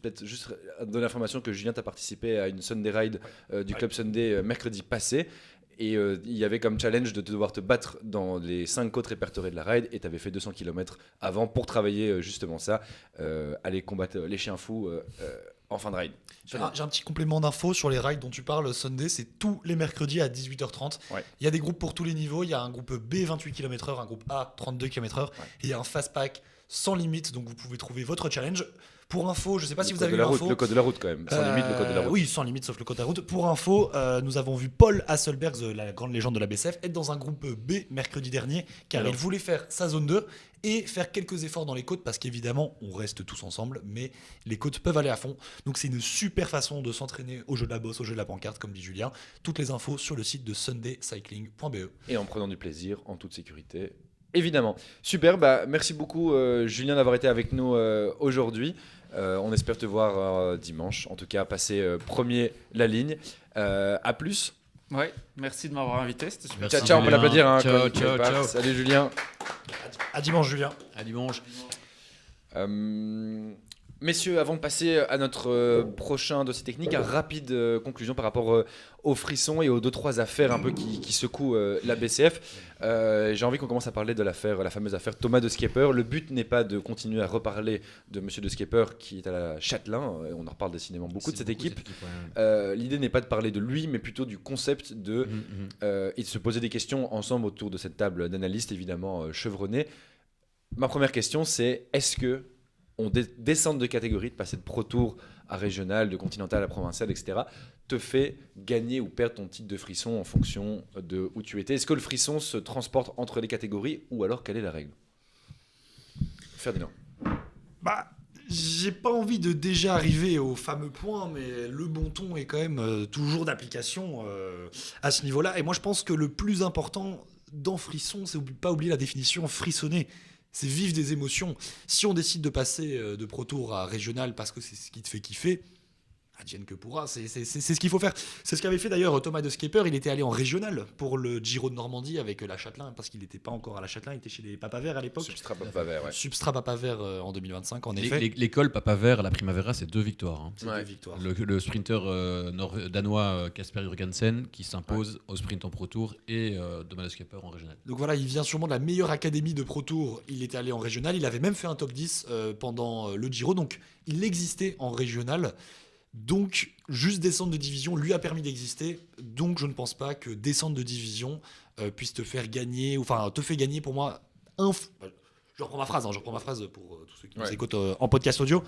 donner l'information que Julien, tu as participé à une Sunday Ride du Club Sunday mercredi passé. Et il y avait comme challenge de devoir te battre dans les 5 côtes répertoriées de la ride. Et tu avais fait 200 km avant pour travailler justement ça, aller combattre les chiens fous en fin de ride. J'ai un petit complément d'info sur les rides dont tu parles. Sunday, c'est tous les mercredis à 18h30. Ouais. Il y a des groupes pour tous les niveaux. Il y a un groupe B 28 km/h, un groupe A 32 km/h. Ouais. Et il y a un fast pack sans limite. Donc vous pouvez trouver votre challenge. Pour info, je ne sais pas si vous avez eu l'info. Le code de la route quand même, sans limite le code de la route. Oui, sans limite sauf le code de la route. Pour info, nous avons vu Paul Hasselberg, la grande légende de la BCF, être dans un groupe B mercredi dernier car il voulait faire sa zone 2 et faire quelques efforts dans les côtes parce qu'évidemment, on reste tous ensemble, mais les côtes peuvent aller à fond. Donc c'est une super façon de s'entraîner au jeu de la bosse, au jeu de la pancarte, comme dit Julien. Toutes les infos sur le site de sundaycycling.be. Et en prenant du plaisir, en toute sécurité. Évidemment. Super, merci beaucoup Julien d'avoir été avec nous aujourd'hui. On espère te voir dimanche, en tout cas passer premier la ligne. À plus. Ouais, merci de m'avoir invité, c'était super. Ciao, on peut l'applaudir. Ciao. Salut Julien. À dimanche Julien. À dimanche. Messieurs, avant de passer à notre prochain dossier technique, une rapide conclusion par rapport aux frissons et aux 2-3 affaires un peu qui secouent la BCF. J'ai envie qu'on commence à parler de la fameuse affaire Thomas de Skepper. Le but n'est pas de continuer à reparler de Monsieur de Skepper qui est à la Châtelain. On en reparle décidément beaucoup de cette équipe. L'idée n'est pas de parler de lui, mais plutôt du concept et de se poser des questions ensemble autour de cette table d'analystes évidemment chevronnés. Ma première question, c'est est-ce que on descendre de catégorie, de passer de Pro Tour à régional, de continental à provincial, etc., te fait gagner ou perdre ton titre de frisson en fonction de où tu étais. Est-ce que le frisson se transporte entre les catégories ou alors quelle est la règle? Ferdinand. J'ai pas envie de déjà arriver au fameux point, mais le bon ton est quand même toujours d'application à ce niveau-là. Et moi, je pense que le plus important dans frisson, c'est pas oublier la définition frissonner. C'est vivre des émotions. Si on décide de passer de Pro Tour à régional parce que c'est ce qui te fait kiffer, advienne que pourra, c'est ce qu'il faut faire. C'est ce qu'avait fait d'ailleurs Thomas de Skepper. Il était allé en régional pour le Giro de Normandie avec la Châtelain, parce qu'il n'était pas encore à la Châtelain, il était chez les Papa Verts à l'époque. Substrat Papa Vert, ouais. Substrat Papa Vert en 2025, en effet. L'école Papa Vert à la Primavera, c'est 2 victoires. Hein. C'est 2 victoires. Le sprinter danois Kasper Jurgensen qui s'impose au sprint en Pro Tour et Thomas de Skepper en régional. Donc voilà, il vient sûrement de la meilleure académie de Pro Tour. Il était allé en régional, il avait même fait un top 10 pendant le Giro, donc il existait en régional. Donc, juste descendre de division lui a permis d'exister. Donc, je ne pense pas que descendre de division puisse te faire gagner, enfin, te fait gagner pour moi je reprends ma phrase pour tous ceux qui nous écoutent en podcast audio.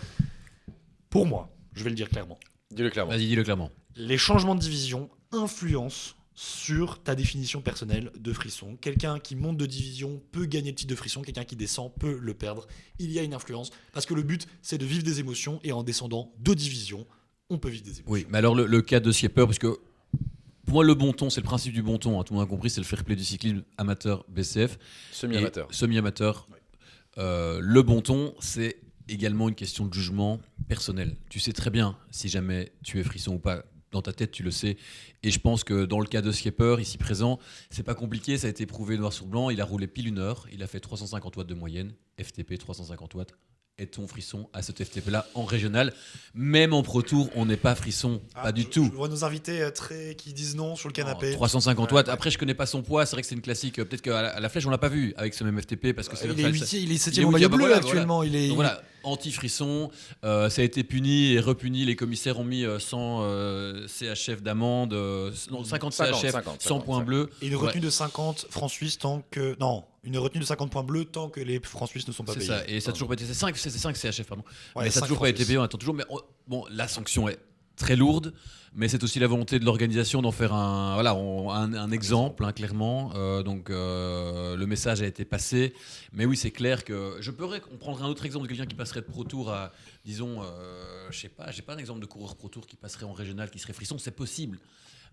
Pour moi, je vais le dire clairement. Dis-le clairement. Vas-y, dis-le clairement. Les changements de division influencent sur ta définition personnelle de frisson. Quelqu'un qui monte de division peut gagner le titre de frisson, quelqu'un qui descend peut le perdre. Il y a une influence parce que le but, c'est de vivre des émotions et en descendant de division, on peut vivre des émotions. Oui, mais alors le cas de Skepper, parce que pour moi, le bon ton, c'est le principe du bon ton. Hein, tout le monde a compris, c'est le fair play du cyclisme amateur BCF. Semi-amateur. Semi-amateur. Le bon ton, c'est également une question de jugement personnel. Tu sais très bien si jamais tu es frisson ou pas. Dans ta tête, tu le sais. Et je pense que dans le cas de Skepper, ici présent, c'est pas compliqué. Ça a été prouvé noir sur blanc. Il a roulé pile 1 heure. Il a fait 350 watts de moyenne. FTP 350 watts. Est ton frisson à cet FTP-là en régional? Même en Pro Tour, on n'est pas frisson, pas du tout. Je vois nos invités qui disent non sur le canapé. 350 watts. Après, je connais pas son poids. C'est vrai que c'est une classique. Peut-être qu'à la flèche, on l'a pas vu avec ce même FTP parce que c'est il est 8e, il est 7e il est au maillot huitième, bleu voilà, actuellement. voilà. Il est, Donc voilà, anti-frisson. Ça a été puni et repuni. Les commissaires ont mis 100 CHF d'amende, 50 CHF, 100 points bleus. Et une retenue de 50 francs suisses tant que. Non, une retenue de 50 points bleus tant que les francs suisses ne sont pas C'est payés. ça, et ça n'a toujours pas été. C'est 5 CHF, pardon. Ouais, mais ça n'a toujours pas été payé, on attend toujours. Mais bon, la sanction est très lourde, mais c'est aussi la volonté de l'organisation d'en faire un exemple, hein, clairement. Donc le message a été passé. Mais oui, c'est clair que on prendrait un autre exemple de quelqu'un qui passerait de Pro Tour à, disons, je sais pas, j'ai pas un exemple de coureur Pro Tour qui passerait en régional, qui serait frisson, c'est possible.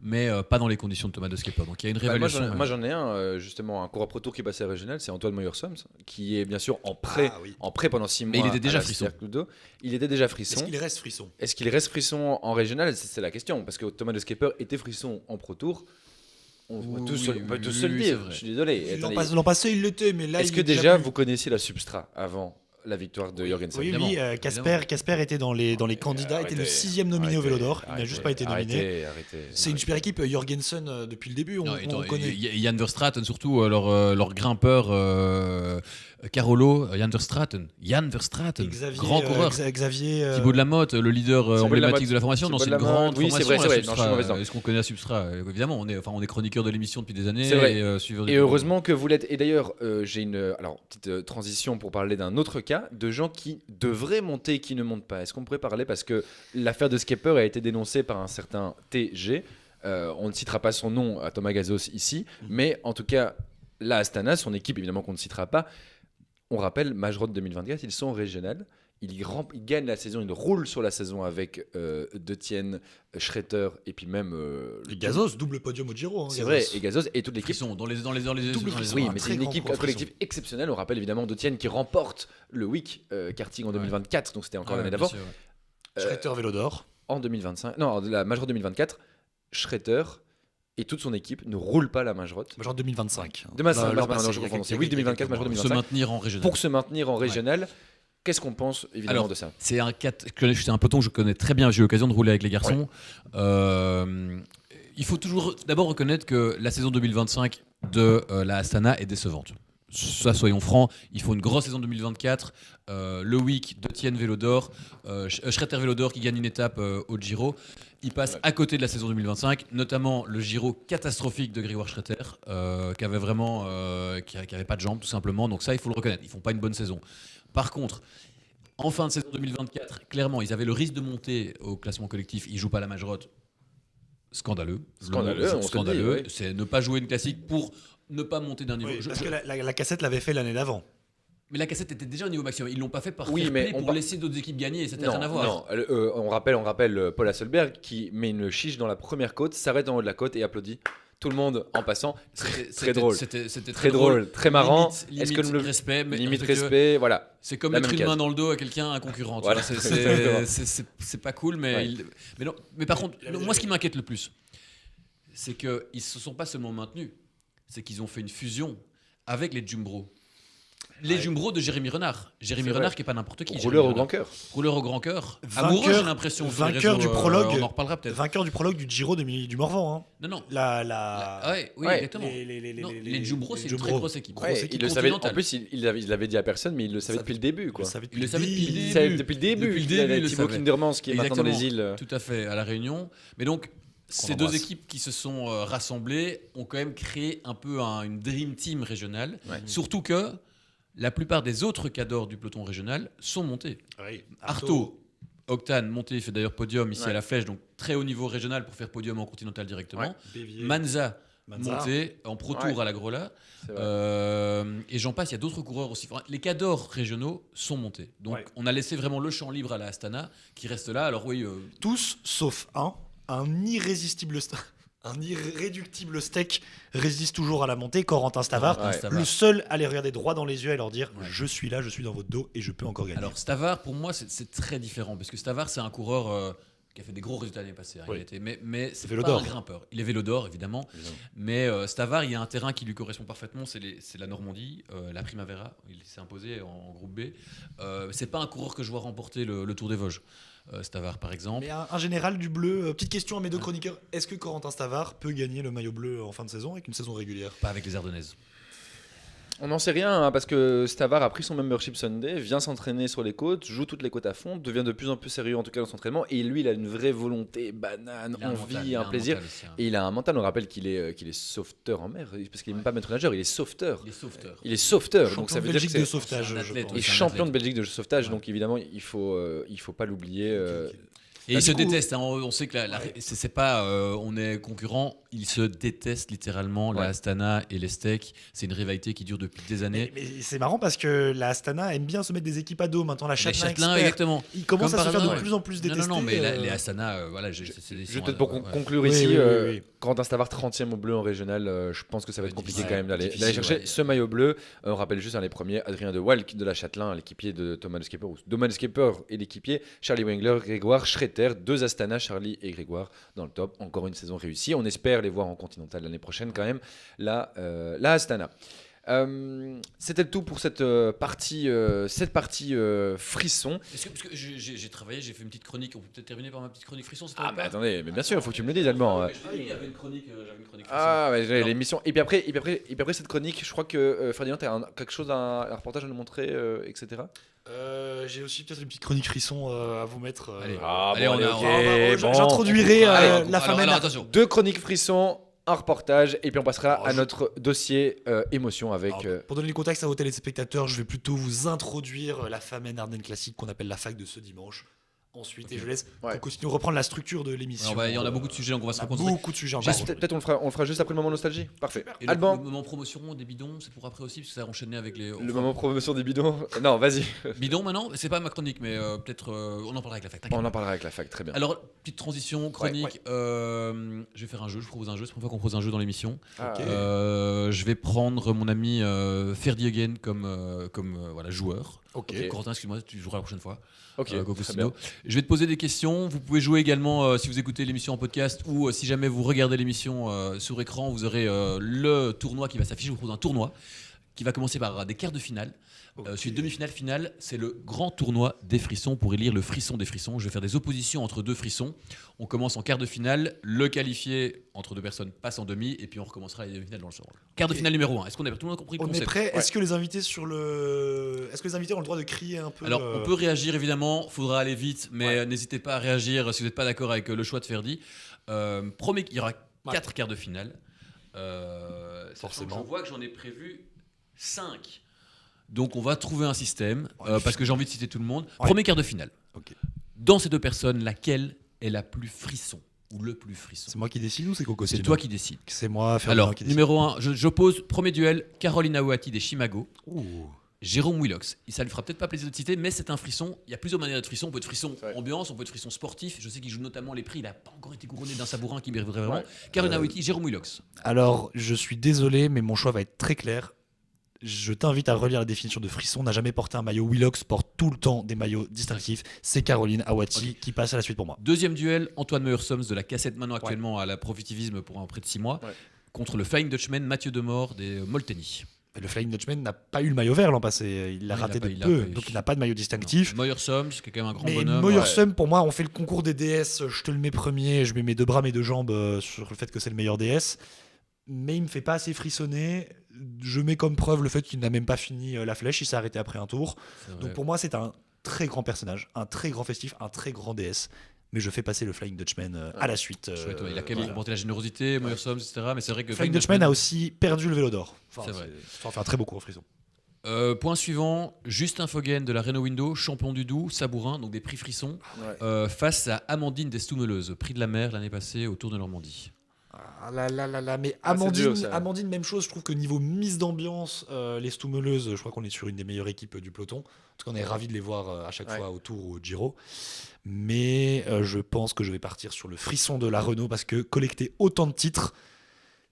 Mais pas dans les conditions de Thomas de Skepper. Donc il y a une réévaluation. Moi j'en ai un, justement, un coureur Pro Tour qui est passé régional, c'est Antoine Moyer-Soms, qui est bien sûr en prêt pendant 6 mois. Mais il était déjà à la frisson. Il était déjà frisson. Est-ce qu'il reste frisson? Est-ce qu'il reste frisson en régional? C'est la question, parce que Thomas de Skepper était frisson en Pro Tour. On peut tous se le dire, je suis désolé. L'an passé, il l'était, mais là, est-ce que déjà vous connaissiez la Substrat avant la victoire de Jorgensen? Oui, Kasper était dans les candidats, était le 6e nominé au Vélo d'Or. Il n'a juste pas été nominé. C'est une super équipe. Jorgensen, depuis le début, on connaît. Jan Verstraeten, surtout leur grimpeur Carolo, Jan Verstraeten, grand coureur. Xavier Thibaut de la Motte, le leader emblématique de la formation. Non, c'est une grande oui, formation. C'est vrai. Est-ce qu'on connaît à Substrat? Évidemment, on est chroniqueur de l'émission depuis des années. Et heureusement que vous l'êtes. Et d'ailleurs, j'ai une petite transition pour parler d'un autre cas de gens qui devraient monter et qui ne montent pas. Est-ce qu'on pourrait parler, parce que l'affaire de Skepper a été dénoncée par un certain TG, on ne citera pas son nom à Thomas Gazos ici, mais en tout cas, la Astana, son équipe évidemment qu'on ne citera pas, on rappelle, Majrod 2024, ils sont régionales. Ils gagnent la saison, ils roulent sur la saison avec Detienne, Schretter et puis même Gazos, double podium au Giro. C'est vrai, et Gazos et toute l'équipe. Dans les oui, mais c'est une équipe, un collectif exceptionnel. On rappelle évidemment Detienne qui remporte le WIC karting en 2024, donc c'était encore l'année d'avant. Schretter Vélo d'Or. En 2025, non, la Majrod 2024, Schretter et toute son équipe ne roulent pas la Majrod. Majrod 2025. C'est WIC 2024, Majrod 2025. Se maintenir en régional. Pour se maintenir en régional. Qu'est-ce qu'on pense évidemment Alors, de ça? C'est un peloton que je connais très bien. J'ai eu l'occasion de rouler avec les garçons. Il faut toujours d'abord reconnaître que la saison 2025 de la Astana est décevante. Ça, soyons francs, il faut une grosse saison 2024. Le week de Tienne Vélodor, Schretter Vélodor qui gagne une étape au Giro. Il passe à côté de la saison 2025, notamment le Giro catastrophique de Grégoire Schretter, qui avait vraiment, qui avait pas de jambes tout simplement. Donc ça, il faut le reconnaître. Ils font pas une bonne saison. Par contre, en fin de saison 2024, clairement, ils avaient le risque de monter au classement collectif. Ils jouent pas la Majerotte. Scandaleux. Scandaleux, on te le dit, oui. C'est ne pas jouer une classique pour ne pas monter d'un niveau. Oui, parce que la cassette l'avait fait l'année d'avant. Mais la cassette était déjà au niveau maximum. Ils l'ont pas fait par Oui, fair mais play pour laisser d'autres équipes gagner et ça n'a rien à voir. Non, on rappelle Paul Hasselberg qui met une chiche dans la première côte, s'arrête en haut de la côte et applaudit tout le monde en passant. Très drôle. C'était Très drôle, très marrant. Limite, Est-ce que le respect, mais limite respect, voilà. c'est comme La mettre même une main case. dans le dos à quelqu'un, un concurrent. tu Voilà. vois, c'est pas cool, mais Ouais. mais non. Mais par contre, moi, ce qui m'inquiète le plus, c'est qu'ils ne se sont pas seulement maintenus, c'est qu'ils ont fait une fusion avec les Jumbro. Les Jumbro de Jérémy Renard. Jérémy C'est Renard vrai. qui est pas n'importe qui. Rouleur Jérémy au Renard. grand cœur. Rouleur au grand cœur. Vainqueur- Amoureux, j'ai l'impression. sur les vainqueur réseaux, du prologue. on en reparlera peut-être. Vainqueur du prologue du Giro du Morvan. Hein. Non, non. Oui, Ouais. exactement. Non, les Jumbro, c'est une Jumbro. très grosse équipe. Grosse Ouais, équipe il le savait. En continentale. plus, il l'avait dit à personne, mais il le savait depuis le début, quoi. Il le savait Il le savait depuis le Il début. savait depuis le début. Depuis le Il y a début, il le Thibaut savait. Kindermans qui est maintenant dans les îles. Tout à fait, à La Réunion. Mais donc, ces deux embrasse. équipes qui se sont rassemblées ont quand même créé un peu une dream team régionale. Ouais. Surtout que la plupart des autres cadors du peloton régional sont montés. Oui. Artaud, Octane, monté, il fait d'ailleurs podium ici Ouais. à la Flèche, donc très haut niveau régional pour faire podium en continental directement. Ouais. Bévier. Manza, Manza. monté en pro tour Ouais. à la Grola. C'est vrai. Et j'en passe, il y a d'autres coureurs aussi. Enfin, les cadors régionaux sont montés. Donc Ouais. on a laissé vraiment le champ libre à la Astana qui reste là. Alors oui, Tous sauf un irrésistible un irréductible steak résiste toujours à la montée, Corentin Stavard. Ouais. Stavard. Le seul à les regarder droit dans les yeux et leur dire Ouais. je suis là, je suis dans votre dos et je peux encore gagner. Alors Stavard, pour moi, c'est très différent parce que Stavard, c'est un coureur qui a fait des gros résultats l'année passée. hein. Oui. Il était, mais c'est Vélo pas d'or. un grimpeur. Il est vélo d'or, évidemment. Mais Stavard, il y a un terrain qui lui correspond parfaitement, c'est la Normandie, la Primavera. Il s'est imposé en groupe B. C'est pas un coureur que je vois remporter le Tour des Vosges. Stavard, par exemple. Mais un général du bleu, petite question à mes deux chroniqueurs, est-ce que Corentin Stavard peut gagner le maillot bleu en fin de saison avec une saison régulière? Pas avec les Ardennaises. On n'en sait rien hein, parce que Stavard a pris son membership Sunday, vient s'entraîner sur les côtes, joue toutes les côtes à fond, devient de plus en plus sérieux en tout cas dans son entraînement et lui il a une vraie volonté, banane, Il a un envie, mental, il a un plaisir. mental aussi, hein. Et il a un mental, on rappelle qu'il est sauveteur en mer parce qu'il n'est même pas maître nageur, il est sauveteur. Il est sauveteur. Il est sauveteur, donc Champion ça de veut dire que Belgique de c'est sauvetage, c'est un je athlète, pense. et c'est un champion athlète. de Belgique de sauvetage, Ouais. donc évidemment il faut pas l'oublier. Et Bah, ils se du coup- détestent. Hein. On sait que c'est pas, on est concurrents. Ils se détestent littéralement. Ouais. La Astana et les Steaks, c'est une rivalité qui dure depuis des années. Mais c'est marrant parce que la Astana aime bien se mettre des équipes à dos. Maintenant, la Les Châtelain Châtelains, expert, exactement. il commence Comme à se par faire hasard, de plus en plus détester. Non, mais les Astana, voilà. Juste peut-être pour conclure Oui, ici, oui, oui, oui. Corentin Stavard 30e au bleu en régional, je pense que ça va être compliqué Ouais, quand même d'aller difficile, chercher ouais. ce maillot bleu. On rappelle juste les premiers, Adrien de Walk de la Châtelain, l'équipier de Thomas de Skipper, ou Thomas de Skipper et l'équipier, Charlie Wengler, Grégoire Schretter, deux Astana, Charlie et Grégoire dans le top. Encore une saison réussie. On espère les voir en continental l'année prochaine quand même, la Astana. C'était tout pour cette partie frisson. Parce que j'ai travaillé, j'ai fait une petite chronique. On peut peut-être terminer par ma petite chronique frisson. Ah mais attendez, mais bien sûr, il faut que tu me le dises allemand. Il y avait une chronique, j'avais une chronique frisson. Ah, ouais, j'avais Alors- l'émission. Et puis après cette chronique, je crois que Ferdinand, tu as quelque chose, un reportage à nous montrer, etc. J'ai aussi peut-être une petite chronique frisson à vous mettre. Allez. Ah, Allez, on a- ok, bon. J'introduirai Allez, la femme alors, attention. Deux chroniques frissons, un reportage, et puis on passera Oh, à je- notre dossier émotion avec. Alors, pour donner le contexte à vos téléspectateurs, je vais plutôt vous introduire la Famenne Ardennes classique qu'on appelle la fac de ce dimanche. Ensuite, et je laisse Ouais. continuer reprendre la structure de l'émission. Il y en a beaucoup de sujets, donc on va se On a concentrer. beaucoup de sujets encore. Peut-être on le fera juste après le moment nostalgie. Parfait. Et Alban, le moment promotion des bidons, c'est pour après aussi, parce que ça a enchaîné avec les. le moment promotion des bidons. Non, vas-y. Bidon maintenant, c'est pas ma chronique, mais peut-être on en parlera avec la fac. t'inquiète On pas. en parlera avec la fac, très bien. Alors, petite transition, chronique. Je vais faire un jeu, je propose un jeu, c'est la première fois qu'on propose un jeu dans l'émission. Ah, Ok. Je vais prendre mon ami Ferdi Again comme voilà, joueur. Ok. Corentin, excuse-moi, tu joueras la prochaine fois. ok, Go très Costino. bien. Je vais te poser des questions. Vous pouvez jouer également si vous écoutez l'émission en podcast ou si jamais vous regardez l'émission sur écran, vous aurez le tournoi qui va s'afficher. Je vous propose un tournoi. qui va commencer par des quarts de finale. Ok. Suite demi-finale, finale, c'est le grand tournoi des frissons pour élire le frisson des frissons. Je vais faire des oppositions entre deux frissons. On commence en quart de finale, le qualifié entre deux personnes passe en demi, et puis on recommencera les demi-finales dans le genre. Quart de finale numéro 1. Est-ce qu'on a tout le monde a compris le On est concept? prêt. Est-ce que les invités ont le droit de crier un peu Alors, on peut réagir évidemment, faudra aller vite, mais n'hésitez pas à réagir si vous n'êtes pas d'accord avec le choix de Ferdi. Il y aura 4 quarts de finale. Forcément. Je vois que j'en ai prévu 5. Donc, on va trouver un système, parce que j'ai envie de citer tout le monde. Ouais. Premier quart de finale. Ok. Dans ces deux personnes, laquelle est la plus frisson ou le plus frisson? C'est moi qui décide ou c'est Coco C'est toi qui décides. C'est moi, Ferdinand, Alors, qui décide. numéro 1, j'oppose premier duel Caroline Aouati des Chimago. Ouh. Jérôme Willox. Ça lui fera peut-être pas plaisir de citer, mais c'est un frisson. Il y a plusieurs manières d'être frisson. On peut être frisson Ouais. ambiance, on peut être frisson sportif. Je sais qu'il joue notamment les prix. Il n'a pas encore été couronné d'un sabourin qui mériterait vraiment. Ouais. Caroline Aouati, Jérôme Willox. Alors, je suis désolé, mais mon choix va être très clair. Je t'invite à relire la définition de frisson. N'a jamais porté un maillot. Willox porte tout le temps des maillots distinctifs. C'est Caroline Aouati qui passe à la suite pour moi. Deuxième duel, Antoine Meurer-Soms de la cassette maintenant actuellement à la Profitivisme pour un près de 6 mois. Ouais. Contre le Flying Dutchman, Mathieu Demore des Molteni. Le Flying Dutchman n'a pas eu le maillot vert l'an passé. Il l'a Oui, raté il de l'a peu. pas eu. Donc il n'a pas de maillot distinctif. Meurer-Soms, qui est quand même un grand Mais bonhomme. Moyersum, pour moi, on fait le concours des DS. Je te le mets premier. Je mets mes deux bras, mes deux jambes sur le fait que c'est le meilleur DS. Mais il me fait pas assez frissonner. Je mets comme preuve le fait qu'il n'a même pas fini la flèche. Il s'est arrêté après un tour. C'est vrai. Donc pour moi, c'est un très grand personnage, un très grand festif, un très grand DS. Mais je fais passer le Flying Dutchman à la suite. Chouette, ouais. Il a quand même remporté la générosité, Meurer-Soms, etc. Mais c'est vrai que Flying Dutchman a aussi perdu le vélo d'or. C'est vrai. Ça en fait un très beau cours au frisson. Point suivant, Justin Foggen de la Renault Window, champion du Doubs, sabourin, donc des prix frissons, Ouais. face à Amandine Destoumeleuses, prix de la mer l'année passée au Tour de Normandie. Ah là là là là, mais Ah, c'est Amandine, dur, ça. Amandine, même chose, je trouve que niveau mise d'ambiance, les Stoumeleuses, je crois qu'on est sur une des meilleures équipes du peloton. En tout cas, on est ravis de les voir à chaque Ouais. fois au Tour ou au Giro. Mais je pense que je vais partir sur le frisson de la Renault parce que collecter autant de titres,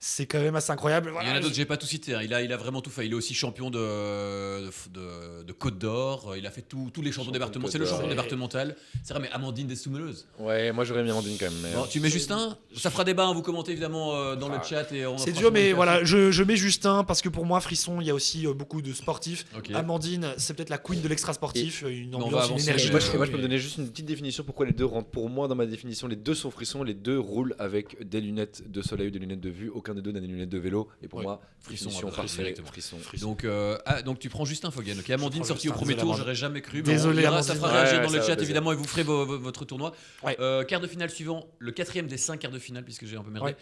c'est quand même assez incroyable. Il y en Voilà, a d'autres, j'ai pas tout cité. Hein. Il a vraiment tout fait. Il est aussi champion de Côte d'Or. Il a fait tous les champions Champion de départementaux. Côte C'est le d'Or. champion départemental. C'est vrai, mais Amandine Destoumeleuses. Ouais, moi j'aurais mis Amandine quand même. Mais... Bon, tu mets Justin. Ça fera débat. Hein. Vous commentez évidemment dans le chat et on c'est fera dur, sûrement mais une voilà, création. je mets Justin parce que pour moi, frisson, il y a aussi beaucoup de sportifs. Ok. Amandine, c'est peut-être la queen de l'extra sportif, une on va ambiance, une avancer. énergie. Et moi, je peux me donner juste une petite définition pourquoi les deux rentrent. Pour moi, dans ma définition, les deux sont frissons. Les deux roulent avec des lunettes de soleil ou des lunettes de vue. Aucun des deux n'a des lunettes de vélo. Et pour Ouais. moi, Frisson, définition après, parfaite, directement. frisson. Donc tu prends Justin Foggen. Ok, Amandine prends sortie au Justin, premier tour, désolé, j'aurais jamais cru. Mais Désolé, on verra, ça Amandine. fera réagir Ouais, dans ça le va chat plaisir. évidemment et vous ferez votre tournoi. Ouais. Quart de finale suivant, le quatrième des 5 quarts de finale puisque j'ai un peu merdé.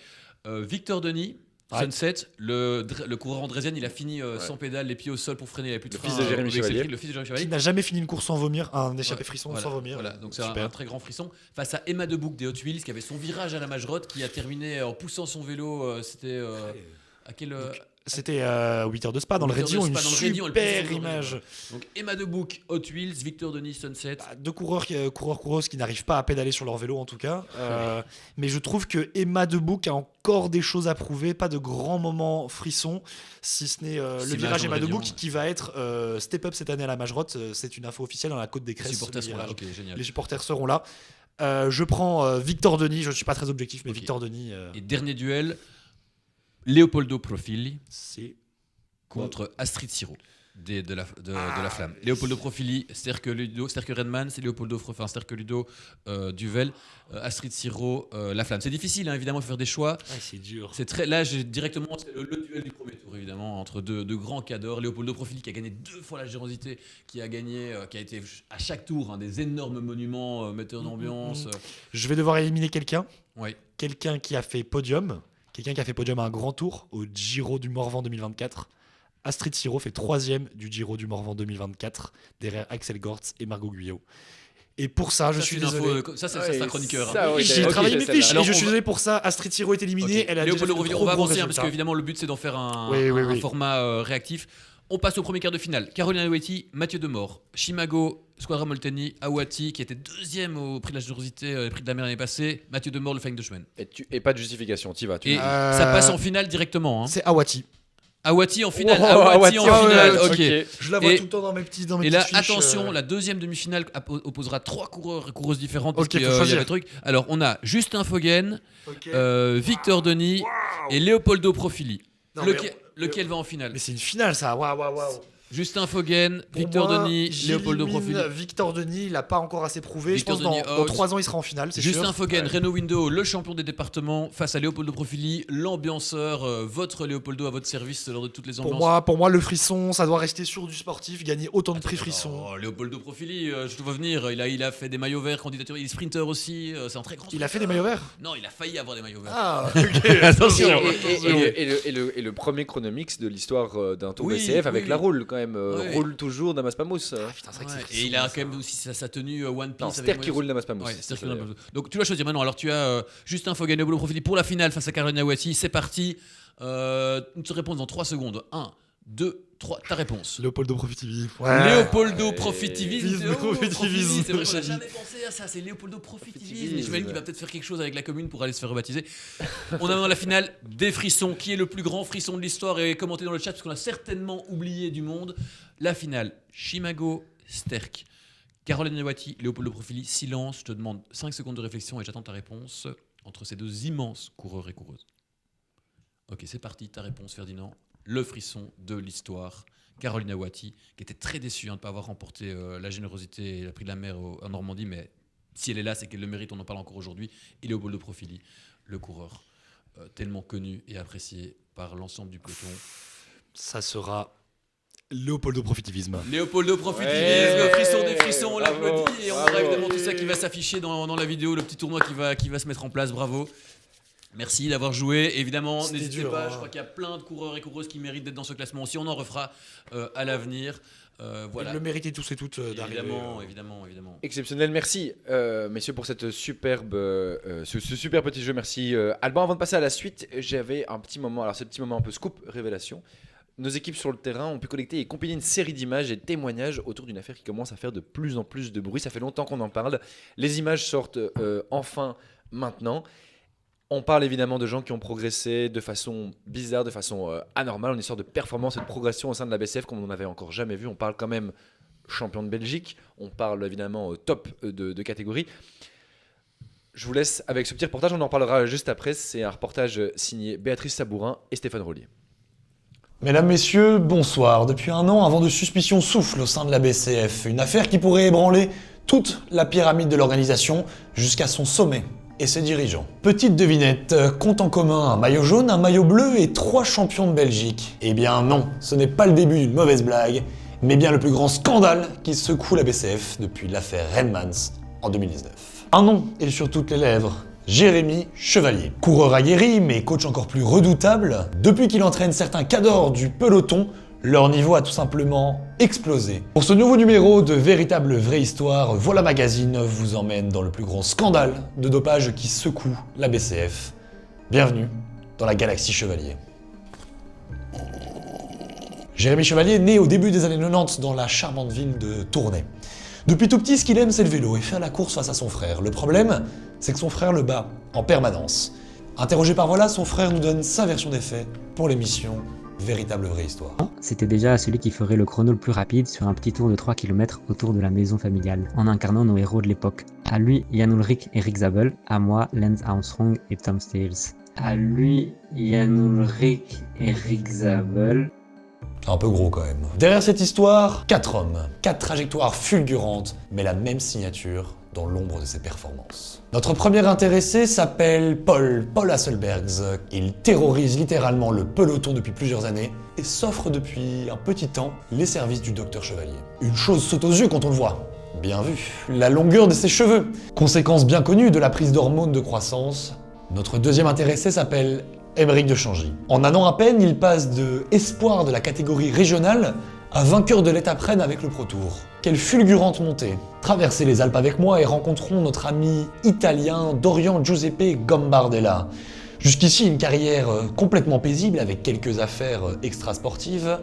Ouais. Victor Denis. Ouais. Sunset, le coureur andrésienne, il a fini sans pédale, les pieds au sol pour freiner, il avait plus de Le frein. fils de Jérémy avec ses Chevalier. fils, le fils de Jérémy Qui Chevalier. n'a jamais fini une course sans vomir, un échappé Ouais, frisson voilà, sans vomir. Voilà, donc c'est Super. un très grand frisson. Face à Emma Debouc des Hot Wheels qui avait son virage à la Majerotte, qui a terminé en poussant son vélo. C'était à quel C'était 8 heures de spa dans le 8 heures de Rédion, une Spa dans le Rédion, elle super pousse dans le image. Rédion. Donc Emma Debouc, Hot Wheels, Victor Denis, Sunset. Deux coureurs-coureuses qui n'arrivent pas à pédaler sur leur vélo en tout cas. Mais je trouve que Emma Debouc a encore des choses à prouver, pas de grands moments frissons, si ce n'est le Image virage dans Emma le Debouc Rédion, qui va être step up cette année à la Majerotte. C'est une info officielle dans la Côte des Les Cresses. supporters le sont là, virage. ok, génial. Les supporters seront là. Je prends Victor Denis, je ne suis pas très objectif, mais Ok. Victor Denis, Et dernier duel, Leopoldo Profili c'est. contre Astrid Siro de la Flamme. Leopoldo Profili, Sterke Redman, c'est Leopoldo Sterke Ludo Duvel, Astrid Siro, la Flamme. C'est difficile, hein, évidemment, il faut faire des choix. C'est dur. C'est très, là, j'ai directement c'est le duel du premier tour, évidemment, entre deux grands cadors. Leopoldo Profili qui a gagné 2 fois la générosité, qui a été à chaque tour des énormes monuments, metteur d'ambiance. Je vais devoir éliminer quelqu'un. Ouais. Quelqu'un qui a fait podium. Quelqu'un qui a fait podium à un grand tour au Giro du Morvan 2024. Astrid Siro fait 3e du Giro du Morvan 2024 derrière Axel Gortz et Margot Guyot. Et pour ça, je Ça, suis c'est une désolé. info, ça, c'est Ouais, un chroniqueur. hein. ça, ouais, J'ai ok, travaillé mes celle-là. fiches Alors, et je on suis va- désolé pour ça. Astrid Siro est éliminée. Ok. Elle a Léopold déjà fait Profili, de on va trop gros avancer hein, parce résultats. qu'évidemment le but c'est d'en faire un, Oui, oui, un oui. format réactif. On passe au premier quart de finale. Caroline Aouati, Mathieu Demore, Chimago, Squadra Molteni, Aouati qui était 2e au prix de la générosité, prix de la mer l'année passée, Mathieu Demore, le Flying Dutchman. Et pas de justification, t'y vas. Et Euh, ça passe en finale directement. Hein. C'est Awati. Aouati en finale. Oh, Aouati en Awati, finale. ouais, ok. Je la vois Et- tout le temps dans mes petits Et là, fiches, attention, la deuxième demi-finale opposera 3 coureurs et coureuses différentes. Ok, parce qu'il faut y choisir. avait truc. Alors, on a Justin Foggen, Ok. Victor Denis et Leopoldo Profili. Non, Lequel, Lequel va en finale? Mais c'est une finale, ça. Waouh. Justin Foggen, Pour Victor moi, Denis, Léopoldo j'élimine Profili. Victor Denis, il a pas encore assez prouvé. Victor Je pense Denis, dans out. 3 ans, il sera en finale, c'est Justin sûr. Foggen, Renault Window, le champion des départements, face à Léopoldo Profili, l'ambianceur, votre Léopoldo à votre service lors de toutes les ambiances. Pour moi, le frisson, ça doit rester sur du sportif, gagner autant de prix frisson. Oh, Léopoldo Profili, je te vois venir, il a fait des maillots verts, candidature, il est sprinter aussi, c'est un très grand Il a fait sprinter. des maillots verts Non, il a failli avoir des maillots verts. Ah, ok. Attention. Et le premier chronomix de l'histoire d'un tour Oui, BCF avec oui. la roule quand même. Oui. Roule toujours Damas Pamous. Ah, putain, c'est vrai que Ouais, c'est et frisson, il a ça. quand même aussi sa tenue One Piece. Non, avec Ster qui moyen- roule Damas Pamous. Ouais, Ster qui roule Damas Pamous. Donc tu vas choisir maintenant. Alors tu as Justin Foggen, Léopoldo Profili pour la finale face à Caroline Awati. C'est parti. Tu te réponds dans 3 secondes. 1, 2, 3. Ta réponse. Léopoldo Profitivi. Ouais. Léopoldo Profitivisme. Visme, Profitivisme. C'est vrai, j'avais jamais pensé à ça. C'est Léopoldo Profitivisme. J'imagine qu'il va peut-être faire quelque chose avec la commune pour aller se faire rebaptiser. On a maintenant la finale des frissons. Qui est le plus grand frisson de l'histoire? Et commentez dans le chat parce qu'on a certainement oublié du monde. La finale, Chimago, Sterk. Caroline Awati, Léopoldo Profili, silence. Je te demande 5 secondes de réflexion et j'attends ta réponse entre ces deux immenses coureurs et coureuses. Ok, c'est parti. Ta réponse, Ferdinand. Le frisson de l'histoire. Caroline Awati, qui était très déçue de ne pas avoir remporté la générosité et le prix de la mer en Normandie, mais si elle est là, c'est qu'elle le mérite, on en parle encore aujourd'hui. Et Léopoldo Profili, le coureur tellement connu et apprécié par l'ensemble du peloton. Ça sera Léopoldo Profitivisme. Léopoldo Profitivisme, Ouais, frisson des frissons, on bravo, l'applaudit et on bravo. aura évidemment tout ça qui va s'afficher dans la vidéo, le petit tournoi qui va se mettre en place, bravo. Merci d'avoir joué. Évidemment, C'était n'hésitez dur, pas, hein. je crois qu'il y a plein de coureurs et coureuses qui méritent d'être dans ce classement aussi. On en refera à l'avenir. Voilà. Ils le méritaient tous et toutes d'arriver. Évidemment. Exceptionnel, merci messieurs pour cette superbe, ce super petit jeu, merci Alban. Avant de passer à la suite, j'avais un petit moment, alors ce petit moment un peu scoop, révélation. Nos équipes sur le terrain ont pu collecter et compiler une série d'images et de témoignages autour d'une affaire qui commence à faire de plus en plus de bruit. Ça fait longtemps qu'on en parle. Les images sortent enfin maintenant. On parle évidemment de gens qui ont progressé de façon bizarre, de façon anormale. On est sur de performance et de progression au sein de la BCF comme on n'en avait encore jamais vu. On parle quand même champion de Belgique. On parle évidemment top de catégorie. Je vous laisse avec ce petit reportage. On en parlera juste après. C'est un reportage signé Béatrice Sabourin et Stéphane Rollier. Mesdames, Messieurs, bonsoir. Depuis un an, un vent de suspicion souffle au sein de la BCF. Une affaire qui pourrait ébranler toute la pyramide de l'organisation jusqu'à son sommet et ses dirigeants. Petite devinette, compte en commun un maillot jaune, un maillot bleu et 3 champions de Belgique. Eh bien non, ce n'est pas le début d'une mauvaise blague, mais bien le plus grand scandale qui secoue la BCF depuis l'affaire Redmans en 2019. Un nom est sur toutes les lèvres. Jérémy Chevalier. Coureur aguerri, mais coach encore plus redoutable, depuis qu'il entraîne certains cadors du peloton, leur niveau a tout simplement explosé. Pour ce nouveau numéro de Véritable Vraie Histoire, Voilà Magazine vous emmène dans le plus grand scandale de dopage qui secoue la BCF. Bienvenue dans la galaxie Chevalier. Jérémy Chevalier est né au début des années 90 dans la charmante ville de Tournai. Depuis tout petit, ce qu'il aime, c'est le vélo et faire la course face à son frère. Le problème, c'est que son frère le bat en permanence. Interrogé par Voilà, son frère nous donne sa version des faits pour l'émission Véritable Vraie Histoire. C'était déjà celui qui ferait le chrono le plus rapide sur un petit tour de 3 km autour de la maison familiale, en incarnant nos héros de l'époque. À lui, Jan Ullrich et Rick Zabel, à moi, Lance Armstrong et Tom Stales. À lui, Jan Ullrich et Rick Zabel. Un peu gros quand même. Derrière cette histoire, 4 hommes, 4 trajectoires fulgurantes, mais la même signature dans l'ombre de ses performances. Notre premier intéressé s'appelle Paul Hasselbergs. Il terrorise littéralement le peloton depuis plusieurs années et s'offre depuis un petit temps les services du docteur Chevalier. Une chose saute aux yeux quand on le voit. Bien vu, la longueur de ses cheveux. Conséquence bien connue de la prise d'hormones de croissance. Notre deuxième intéressé s'appelle Émeric de Changy. En un an à peine, il passe de espoir de la catégorie régionale à vainqueur de l'étape Rennes avec le Pro Tour. Quelle fulgurante montée! Traversez les Alpes avec moi et rencontrons notre ami italien Dorian Giuseppe Gambardella. Jusqu'ici, une carrière complètement paisible avec quelques affaires extrasportives,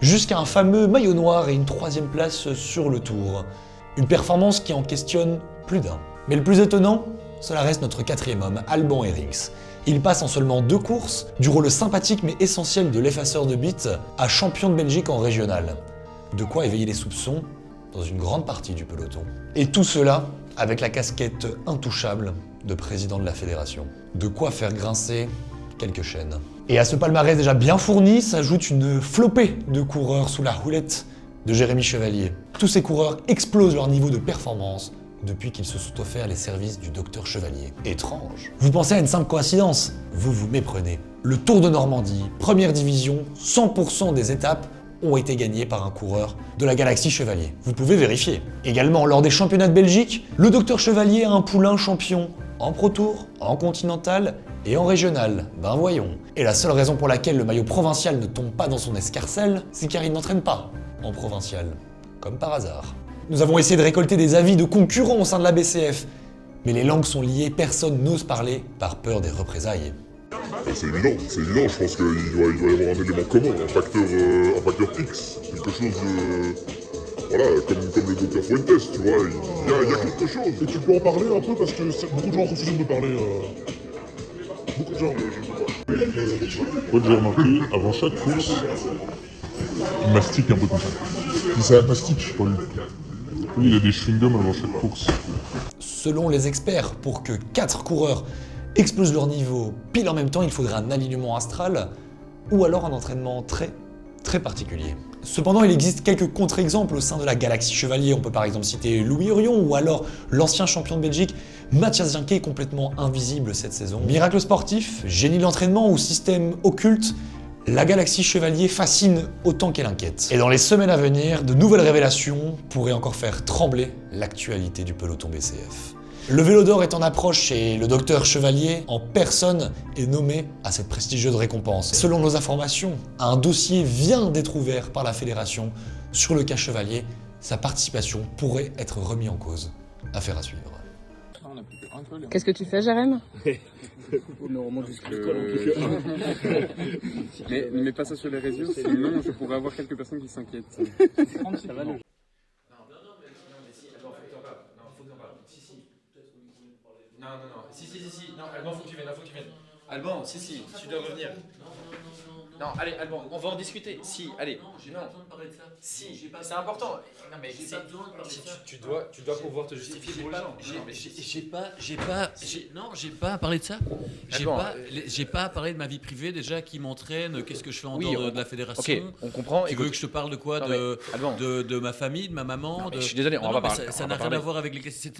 jusqu'à un fameux maillot noir et une 3e place sur le Tour. Une performance qui en questionne plus d'un. Mais le plus étonnant, cela reste notre 4e homme, Alban Herings. Il passe en seulement 2 courses, du rôle sympathique mais essentiel de l'effaceur de bits à champion de Belgique en régional. De quoi éveiller les soupçons dans une grande partie du peloton. Et tout cela avec la casquette intouchable de président de la fédération. De quoi faire grincer quelques chaînes. Et à ce palmarès déjà bien fourni s'ajoute une flopée de coureurs sous la houlette de Jérémy Chevalier. Tous ces coureurs explosent leur niveau de performance depuis qu'ils se sont offerts les services du docteur Chevalier. Étrange. Vous pensez à une simple coïncidence? Vous vous méprenez. Le Tour de Normandie, première division, 100% des étapes ont été gagnées par un coureur de la Galaxie Chevalier. Vous pouvez vérifier. Également, lors des championnats de Belgique, le docteur Chevalier a un poulain champion en Pro Tour, en Continental et en Régional. Ben voyons. Et la seule raison pour laquelle le maillot provincial ne tombe pas dans son escarcelle, c'est car il n'entraîne pas en provincial. Comme par hasard. Nous avons essayé de récolter des avis de concurrents au sein de la BCF, mais les langues sont liées, personne n'ose parler par peur des représailles. C'est évident, je pense qu'il doit y avoir un élément commun, un facteur X, quelque chose voilà, comme le docteur Fuentes, tu vois, il y a quelque chose. Et tu peux en parler un peu parce que beaucoup de gens refusent de me parler. Beaucoup de gens, je ne sais pas. Moi j'ai remarqué, avant chaque course, il mastique un peu comme ça. Puis ça mastique, pas lui. Oui, il a des chewing-gums avant chaque course. Selon les experts, pour que 4 coureurs explosent leur niveau pile en même temps, il faudrait un alignement astral ou alors un entraînement très particulier. Cependant, il existe quelques contre-exemples au sein de la Galaxie Chevalier. On peut par exemple citer Louis Hurion ou alors l'ancien champion de Belgique, Mathias Janquet, complètement invisible cette saison. Miracle sportif, génie de l'entraînement ou système occulte, la Galaxie Chevalier fascine autant qu'elle inquiète. Et dans les semaines à venir, de nouvelles révélations pourraient encore faire trembler l'actualité du peloton BCF. Le Vélo d'Or est en approche et le docteur Chevalier, en personne, est nommé à cette prestigieuse récompense. Selon nos informations, un dossier vient d'être ouvert par la fédération sur le cas Chevalier. Sa participation pourrait être remise en cause. Affaire à suivre. Qu'est-ce que tu fais, Jérém? Mais ne mets pas ça sur les réseaux, sinon je pourrais avoir quelques personnes qui s'inquiètent. Ça va, non. Non, Alban, faut que tu viennes, Alban, si, tu dois revenir. Non, allez, Alban, on va en discuter. Si, allez. Non, j'ai pas besoin de parler de ça. Si, c'est important. Non, mais J'ai pas besoin de parler de ça. tu dois pouvoir te justifier pour les gens. J'ai pas à parler de ça. Alban, J'ai pas à parler de ma vie privée déjà qui m'entraîne, qu'est-ce que je fais en oui, dehors de la fédération. Ok, on comprend. Tu veux que je te parle de quoi? Alban. De ma famille, de ma maman. Non, mais je suis désolé, on va parler. Ça n'a rien à voir avec les questions.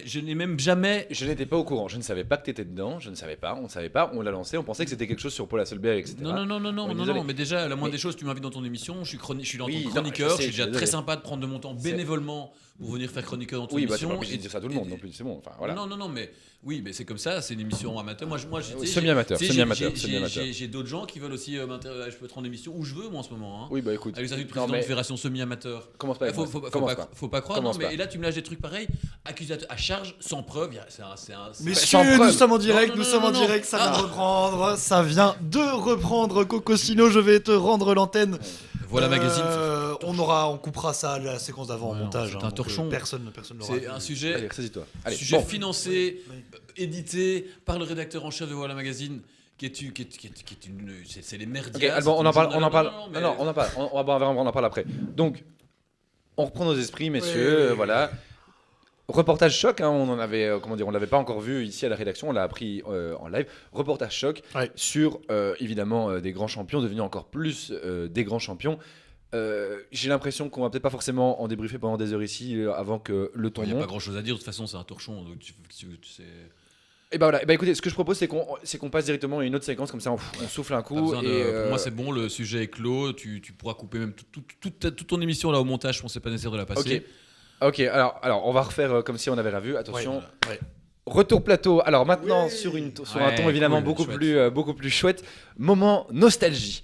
Je n'ai même jamais. Je n'étais pas au courant, je ne savais pas que tu étais dedans, on ne savait pas, on l'a lancé, on pensait que c'était quelque chose sur Paul Hasselberg, etc. Non, mais déjà, la moindre des choses, tu m'invites dans ton émission, je suis dans ton chroniqueur, je suis déjà très sympa de prendre de mon temps bénévolement pour venir faire chroniqueur dans ton émission. Oui, bah tu dire ça à tout le monde non plus, c'est bon, enfin voilà. Non, mais oui, mais c'est comme ça, c'est une émission amateur. Moi, semi-amateur. J'ai d'autres gens qui veulent aussi m'intéresser, je peux être en émission où je veux, moi, en ce moment. Hein. Oui, bah écoute. Avec les président de fédération semi-amateur. Commence pas. Faut pas croire, non, mais et là, tu me lâches des trucs pareils, accusateur à charge, sans preuve. Messieurs, nous sommes en direct, ça vient de reprendre, Cocostino, je vais te rendre l'antenne. Voilà magazine. On coupera ça à la séquence d'avant en montage. C'est un torchon. Personne n'aura. C'est un sujet. Allez, saisis-toi. Allez, sujet financé, édité par le rédacteur en chef de Voilà Magazine, c'est les merdias. Ok, Alban, on en parle. On en parle après. Donc, on reprend nos esprits, messieurs. Voilà. Reportage choc, on en avait, on l'avait pas encore vu ici à la rédaction, on l'a appris en live. Reportage choc sur évidemment des grands champions devenus encore plus des grands champions. J'ai l'impression qu'on va peut-être pas forcément en débriefer pendant des heures ici avant que le ton monte. Il n'y a pas grand chose à dire, de toute façon c'est un torchon. Donc tu sais... Et bah voilà, écoutez, ce que je propose c'est qu'on passe directement à une autre séquence, comme ça on souffle un coup. Pour moi c'est bon, le sujet est clos, tu pourras couper même toute ton émission là au montage, je pense que c'est pas nécessaire de la passer. Ok, alors on va refaire comme si on avait revu. Attention. Retour plateau. Alors maintenant sur un ton évidemment beaucoup plus chouette. Moment nostalgie.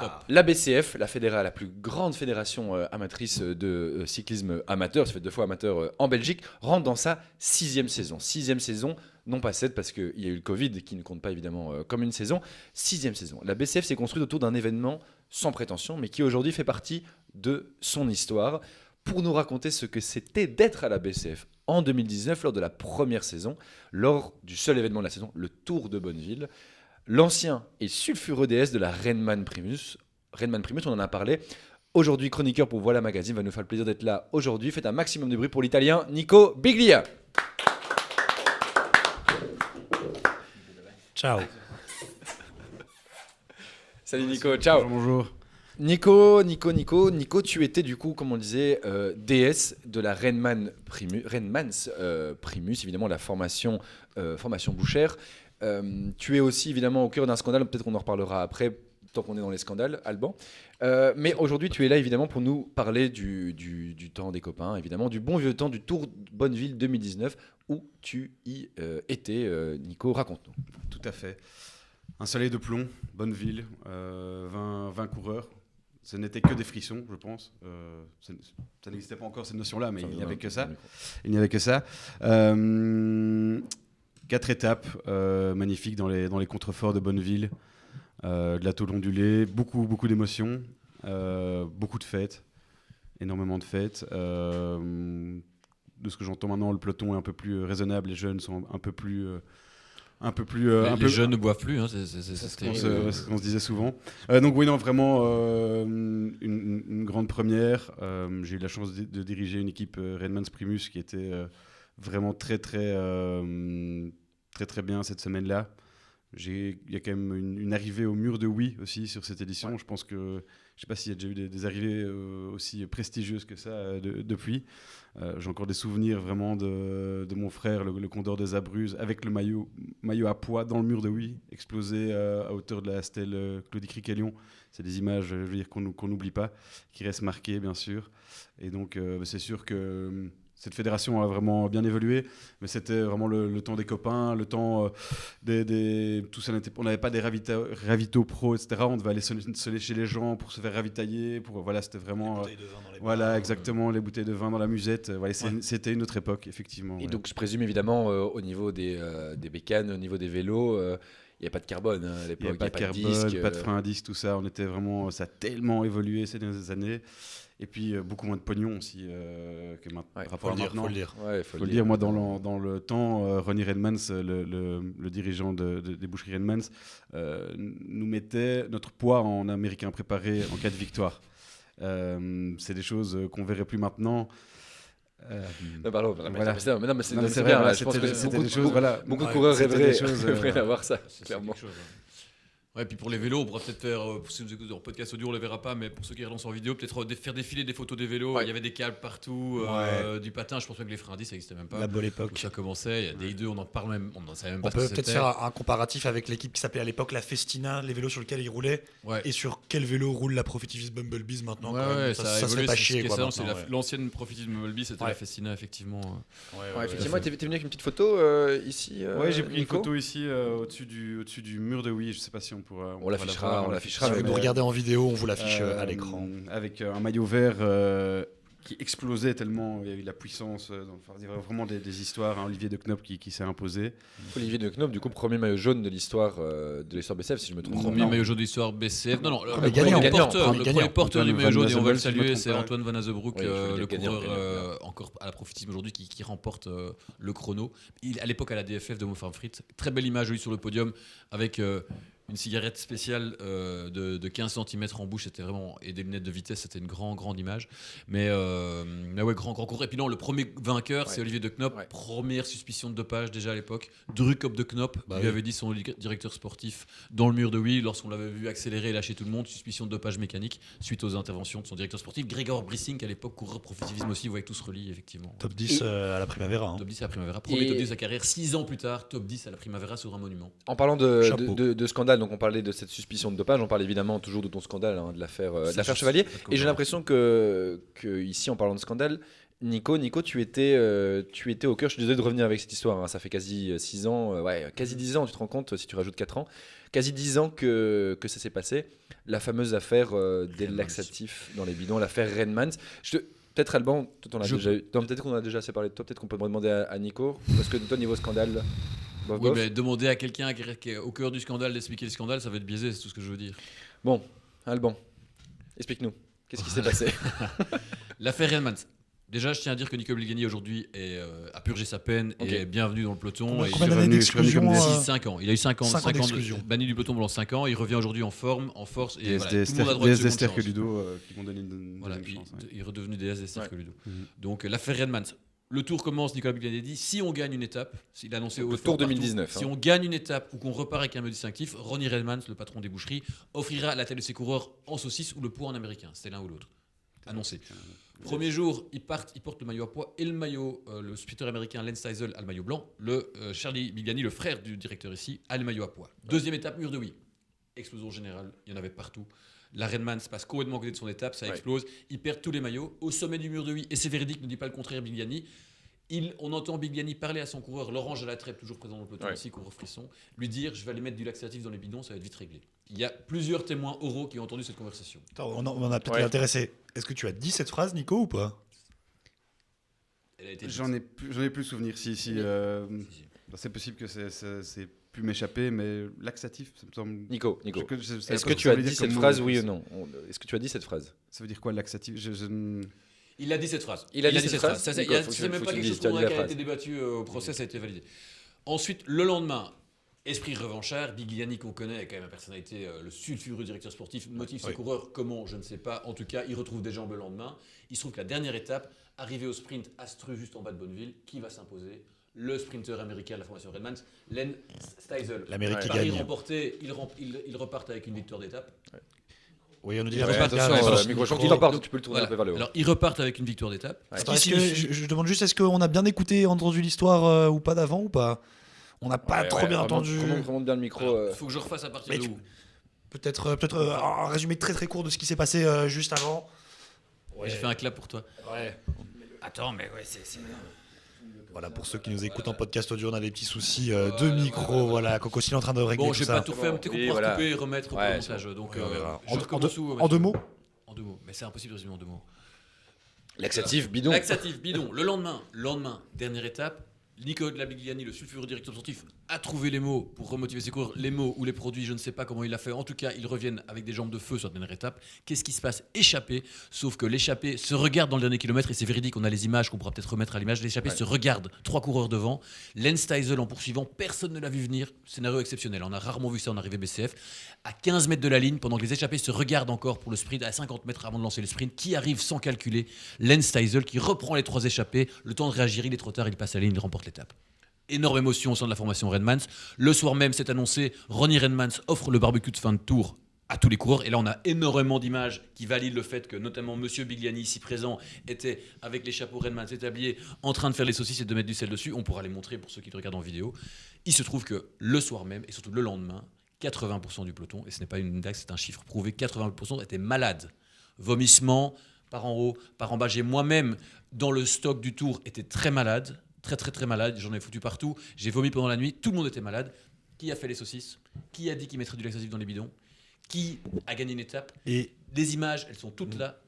Top. La BCF, la plus grande fédération amatrice de cyclisme amateur, ça fait 2 fois amateur en Belgique, rentre dans sa 6e saison. 6e saison, non pas 7 parce qu'il y a eu le Covid qui ne compte pas évidemment comme une saison. 6e saison. La BCF s'est construite autour d'un événement sans prétention, mais qui aujourd'hui fait partie de son histoire. Pour nous raconter ce que c'était d'être à la BCF en 2019 lors de la première saison, lors du seul événement de la saison, le Tour de Bonneville. L'ancien et sulfureux DS de la Renman Primus, on en a parlé. Aujourd'hui, chroniqueur pour Voilà Magazine, va nous faire le plaisir d'être là aujourd'hui. Faites un maximum de bruit pour l'Italien Nico Biglia. Ciao. Salut Nico, ciao. Bonjour. Nico, tu étais du coup, comme on disait, DS de la Renmans Primus, évidemment la formation bouchère. Tu es aussi évidemment au cœur d'un scandale, peut-être qu'on en reparlera après, tant qu'on est dans les scandales, Alban. Mais aujourd'hui, tu es là évidemment pour nous parler du temps des copains, évidemment, du bon vieux temps du Tour Bonneville 2019, où tu y étais, Nico, raconte-nous. Tout à fait. Un soleil de plomb, Bonneville, 20 coureurs. Ce n'était que des frissons, je pense. Ça n'existait pas encore cette notion-là, mais il n'y avait que ça. Il n'y avait que ça. 4 étapes magnifiques dans les contreforts de Bonneville. De la tôle ondulée, beaucoup d'émotions, beaucoup de fêtes, énormément de fêtes. De ce que j'entends maintenant, le peloton est un peu plus raisonnable, les jeunes sont un peu plus... les jeunes ne boivent plus, hein, c'est ce qu'on se disait souvent. Donc oui, non, vraiment une grande première. J'ai eu la chance de diriger une équipe Renmans Primus qui était vraiment très bien cette semaine-là. Il y a quand même une arrivée au mur de oui aussi sur cette édition. Ouais. Je pense que, je ne sais pas s'il y a déjà eu des arrivées aussi prestigieuses que ça depuis. J'ai encore des souvenirs vraiment de mon frère, le Condor des Abruzzes, avec le maillot à poids dans le mur de oui, explosé à hauteur de la stèle Claudie Criquelion. C'est des images, je veux dire, qu'on n'oublie pas, qui restent marquées bien sûr. Et donc c'est sûr que cette fédération a vraiment bien évolué, mais c'était vraiment le temps des copains, le temps tout ça. On n'avait pas des ravitaux pros, etc. On devait aller se lécher les gens pour se faire ravitailler. Voilà, c'était vraiment. Les bouteilles de vin dans les voilà, bars, exactement, les bouteilles de vin dans la musette. Voilà, c'était une autre époque, effectivement. Et donc, je présume évidemment au niveau des bécanes, au niveau des vélos. Il n'y a pas de carbone hein, à l'époque. Il n'y a pas de carbone, pas de frein à disque, tout ça. Ça a tellement évolué ces dernières années. Et puis beaucoup moins de pognon aussi que maintenant. Faut le dire. Faut le dire. Moi, dans le temps, Ronnie Renmans, le dirigeant des boucheries Renmans, nous mettait notre poids en américain préparé en cas de victoire. C'est des choses qu'on verrait plus maintenant. Pardon, voilà. mais c'est vrai, bien. voilà, Je pense que c'était des choses. Voilà. Beaucoup de coureurs rêveraient d'avoir ça, clairement. Ouais, puis pour les vélos, on pourra peut-être faire, pour ceux qui nous écoutent en podcast audio, on ne le verra pas, mais pour ceux qui regardent en vidéo, peut-être faire défiler des photos des vélos. Il y avait des câbles partout, du patin. Je pense pas que les freins à disque, ça n'existait même pas. La bonne époque. Où ça commençait, il y a des I2, on n'en parle même, on n'en savait même pas. On peut peut-être faire un comparatif avec l'équipe qui s'appelait à l'époque la Festina, les vélos sur lesquels ils roulaient, et sur quel vélo roule la Profitivist Bumblebees maintenant. Ça se fait pas chier. L'ancienne Profitivist Bumblebee, c'était la Festina, effectivement. Effectivement, tu es venu avec une petite photo ici. Oui, j'ai pris une photo ici au-dessus du mur de oui. Je ne sais pas si on pourra. On l'affichera. Si vous nous regardez en vidéo, on vous l'affiche à l'écran. Avec un maillot vert qui explosait tellement il y a eu de la puissance. Il y avait vraiment des histoires. Hein, Olivier de Knoop qui s'est imposé. Olivier de Knoop, du coup, premier maillot jaune de l'histoire BCF, si je me trompe. Premier maillot jaune de l'histoire BCF. Non, le premier porteur du maillot jaune, et on va le saluer, Van c'est Antoine Van Azebroek, le gagnant, coureur encore à la Profitisme aujourd'hui qui remporte le chrono. À l'époque à la DFF de Mofarm Frit. Très belle image sur le podium avec une cigarette spéciale de 15 cm en bouche, c'était vraiment, et des lunettes de vitesse, c'était une grande image. Mais ouais, grand cours. Et puis non, le premier vainqueur, c'est Olivier de Knoop. Première suspicion de dopage déjà à l'époque. Drukop de Knoop lui avait dit son directeur sportif dans le mur de oui, lorsqu'on l'avait vu accélérer et lâcher tout le monde, suspicion de dopage mécanique suite aux interventions de son directeur sportif. Grégor Brissink, à l'époque, coureur profitivisme aussi, vous voyez que tout se relie effectivement. Top 10 à la Primavera. Hein. Top 10 à la Primavera. Premier top 10 de sa carrière, 6 ans plus tard, top 10 à la Primavera sur un monument. En parlant de scandale, donc on parlait de cette suspicion de dopage, on parle évidemment toujours de ton scandale, de l'affaire Chevalier. Et j'ai l'impression que ici, en parlant de scandale, Nico, tu étais au cœur. Je suis désolé de revenir avec cette histoire. Hein, ça fait quasi 6 ans, quasi 10 ans. Tu te rends compte si tu rajoutes 4 ans, quasi 10 ans que ça s'est passé. La fameuse affaire des laxatifs dans les bidons, l'affaire Renmans. Peut-être Alban, peut-être qu'on a déjà assez parlé de toi. Peut-être qu'on peut demander à Nico, parce que toi niveau scandale. Oui, mais demander à quelqu'un qui est au cœur du scandale d'expliquer le scandale, ça va être biaisé, c'est tout ce que je veux dire. Bon, Alban, explique-nous. Qu'est-ce qui s'est passé? L'affaire Renmans. Déjà, je tiens à dire que Nico Belgani aujourd'hui a purgé sa peine et est bienvenu dans le peloton. Combien d'années d'exclusion 5 ans. Il a eu 5 ans d'exclusion. Banni du peloton pendant 5 ans. Il revient aujourd'hui en forme, en force. Et des Esther que Ludo qui m'ont donné une chance. Il est redevenu des Esther que Ludo. Donc l'affaire Renmans. Le tour commence, Nicolas Bigliani dit, si on gagne une étape, il a annoncé au Le Tour 2019. si on gagne une étape ou qu'on repart avec un mode distinctif, Ronnie Redmans, le patron des boucheries, offrira la tête de ses coureurs en saucisse ou le poids en américain. C'était l'un ou l'autre. Annoncé. Premier jour, ils portent le maillot à poids et le maillot, le sprinter américain Lance Steisel a le maillot blanc. Charlie Bigliani, le frère du directeur ici, a le maillot à poids. Deuxième étape, mur de oui. Explosion générale, il y en avait partout. La Redmans passe complètement à côté de son étape, ça explose. Ils perdent tous les maillots. Au sommet du mur de oui, et c'est véridique, ne dit pas le contraire, Bigliani. On entend Bigliani parler à son coureur, Laurent Jalatrep, toujours présent dans le peloton aussi, coureur frisson, lui dire « je vais aller mettre du laxatif dans les bidons, ça va être vite réglé ». Il y a plusieurs témoins oraux qui ont entendu cette conversation. Attends, on a peut-être intéressé. Est-ce que tu as dit cette phrase, Nico, ou pas? J'en ai plus souvenir. Si. C'est possible que c'est pu m'échapper, mais laxatif, ça me semble. Nico. Est-ce que tu as dit cette phrase, oui ou non? Est-ce que tu as dit cette phrase? Ça veut dire quoi, laxatif? Il a dit cette phrase. Il a dit cette phrase. C'est même pas quelque chose qui a été débattu au procès, ça a été validé. Ensuite, le lendemain, esprit revanchard, Bigliani qu'on connaît, est quand même la personnalité, le sulfureux directeur sportif, motive ses coureurs, comment, je ne sais pas. En tout cas, il retrouve des jambes le lendemain. Il se trouve que la dernière étape, arrivé au sprint, Astru juste en bas de Bonneville, qui va s'imposer? Le sprinter américain de la formation Redmans, Len Steisel. L'Amérique qui Paris gagne. remporté, ils repartent avec une victoire d'étape. Oui, on nous dit tu peux le tourner un peu vers le haut. Alors, ils repartent avec une victoire d'étape. Je demande juste, est-ce qu'on a bien écouté, entendu l'histoire ou pas d'avant ou pas? On n'a pas trop bien entendu. Remonte bien le micro. Il faut que je refasse à partir de où? Peut-être un résumé très très court de ce qui s'est passé juste avant. J'ai fait un clap pour toi. Ouais. Attends, mais ouais, c'est... Voilà, pour ceux qui nous écoutent en podcast audio, on a des petits soucis de micro. Voilà, Coco est en train de régler bon, tout ça. Bon, j'ai pas tout fait, peut-être qu'on pourra couper et remettre au montage. Donc, en deux mots. En deux mots, mais c'est impossible de résumer en deux mots. Laxatif, bidon. Laxatif, bidon. Le lendemain, dernière étape. Nicolas Bigliani, le sulfureux directeur sportif, a trouvé les mots pour remotiver ses coureurs. Les mots ou les produits, je ne sais pas comment il l'a fait. En tout cas, ils reviennent avec des jambes de feu sur la dernière étape. Qu'est-ce qui se passe? Échappé. Sauf que l'échappé se regarde dans le dernier kilomètre, et c'est véridique, on a les images qu'on pourra peut-être remettre à l'image. L'échappé se regarde, 3 coureurs devant. Lance Steisel en poursuivant, personne ne l'a vu venir. Scénario exceptionnel. On a rarement vu ça en arrivée BCF. À 15 mètres de la ligne, pendant que les échappés se regardent encore pour le sprint, à 50 mètres avant de lancer le sprint, qui arrive sans calculer? Lance Steisel qui reprend les 3 échappés. Le temps de réagir, il est trop tard, il passe à la ligne, il remporte l'étape. Énorme émotion au sein de la formation Redmans. Le soir même, c'est annoncé, Ronnie Redmans offre le barbecue de fin de tour à tous les coureurs. Et là, on a énormément d'images qui valident le fait que, notamment, Monsieur Bigliani, ici présent, était avec les chapeaux Redmans établis, en train de faire les saucisses et de mettre du sel dessus. On pourra les montrer pour ceux qui le regardent en vidéo. Il se trouve que le soir même, et surtout le lendemain, 80% du peloton, et ce n'est pas une blague, c'est un chiffre prouvé, 80% étaient malades. Vomissements, par en haut, par en bas. J'ai moi-même, dans le stock du tour, été très malade. Très malade, j'en ai foutu partout, j'ai vomi pendant la nuit, tout le monde était malade. Qui a fait les saucisses? Qui a dit qu'il mettrait du laxatif dans les bidons? Qui a gagné une étape? Et les images, elles sont toutes là.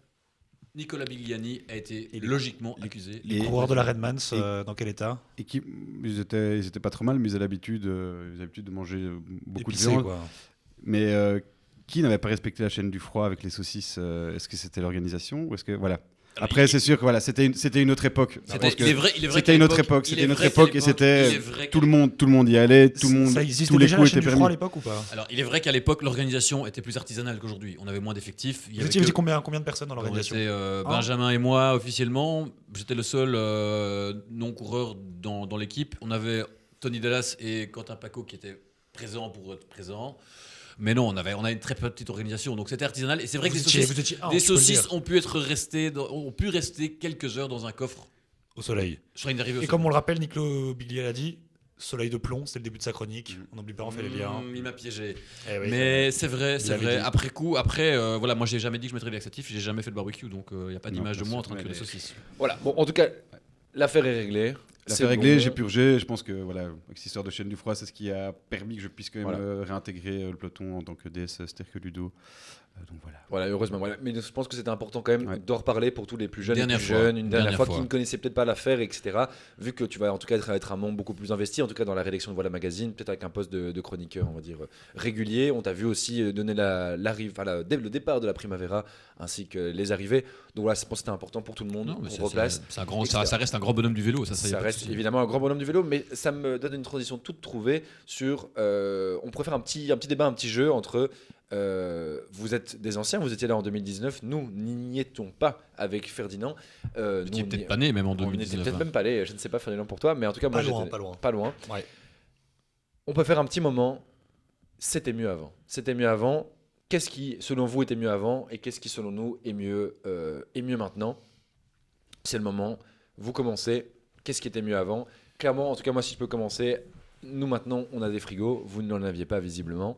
Nicolas Bigliani a été logiquement accusé. Les coureurs de la Redmans, dans quel état? Ils étaient pas trop mal, mais ils avaient l'habitude de manger beaucoup de viande. Quoi. Mais qui n'avait pas respecté la chaîne du froid avec les saucisses? Est-ce que c'était l'organisation ou est-ce que voilà? Après, c'est sûr que voilà, c'était une autre époque. C'était une autre époque. C'était une autre époque et c'était tout le monde y allait, tout le monde. Ça existait déjà la chaîne du froid à l'époque ou pas? Alors, il est vrai qu'à l'époque, l'organisation était plus artisanale qu'aujourd'hui. On avait moins d'effectifs. Vous étiez combien de personnes dans l'organisation? Benjamin et moi officiellement. J'étais le seul non-coureur dans l'équipe. On avait Tony Dallas et Quentin Paco qui étaient présents pour être présents. Mais non, on a une très petite organisation, donc c'était artisanal. Et c'est vrai que les saucisses ont pu rester quelques heures dans un coffre au soleil. Et comme on le rappelle, Nicolas Bigliani a dit, soleil de plomb, c'était le début de sa chronique. On n'oublie pas, on fait les liens. Il m'a piégé. Oui, mais c'est vrai. Après coup, voilà, moi j'ai jamais dit que je mettrais du laxatif, j'ai jamais fait de barbecue, donc il n'y a pas d'image de moi en train de cuire des saucisses. Voilà. Bon, en tout cas, l'affaire est réglée. L'affaire réglée, j'ai purgé. Je pense que voilà, avec cette histoire de chaîne du froid, c'est ce qui a permis que je puisse quand même réintégrer le peloton en tant que DS Sterke Ludo. Donc voilà, heureusement. Voilà. Mais je pense que c'était important quand même d'en reparler pour tous les plus jeunes, une dernière fois qui ne connaissaient peut-être pas l'affaire, etc. Vu que tu vas en tout cas être un membre beaucoup plus investi, en tout cas dans la rédaction de Voilà Magazine, peut-être avec un poste de chroniqueur, on va dire, régulier. On t'a vu aussi donner le départ de la Primavera ainsi que les arrivées. Donc voilà, je pense que c'était important pour tout le monde. On replace. Ça reste un grand bonhomme du vélo. Ça reste évidemment un grand bonhomme du vélo, mais ça me donne une transition toute trouvée sur. On pourrait faire un petit débat, un petit jeu entre Vous êtes des anciens, vous étiez là en 2019. Nous n'y étions pas avec Ferdinand. Qui Nous, est on peut-être y- pas né même en on n'était 2019. peut-être hein. même pas allé. Je ne sais pas Ferdinand pour toi, mais en tout cas moi Pas loin, j'étais pas loin. pas loin. Ouais. On peut faire un petit moment. C'était mieux avant. C'était mieux avant. Qu'est-ce qui, selon vous, était mieux avant et qu'est-ce qui, selon nous, est mieux maintenant? C'est le moment. Vous commencez. Qu'est-ce qui était mieux avant? Clairement, en tout cas, moi, si je peux commencer, nous, maintenant, on a des frigos. Vous n'en aviez pas, visiblement.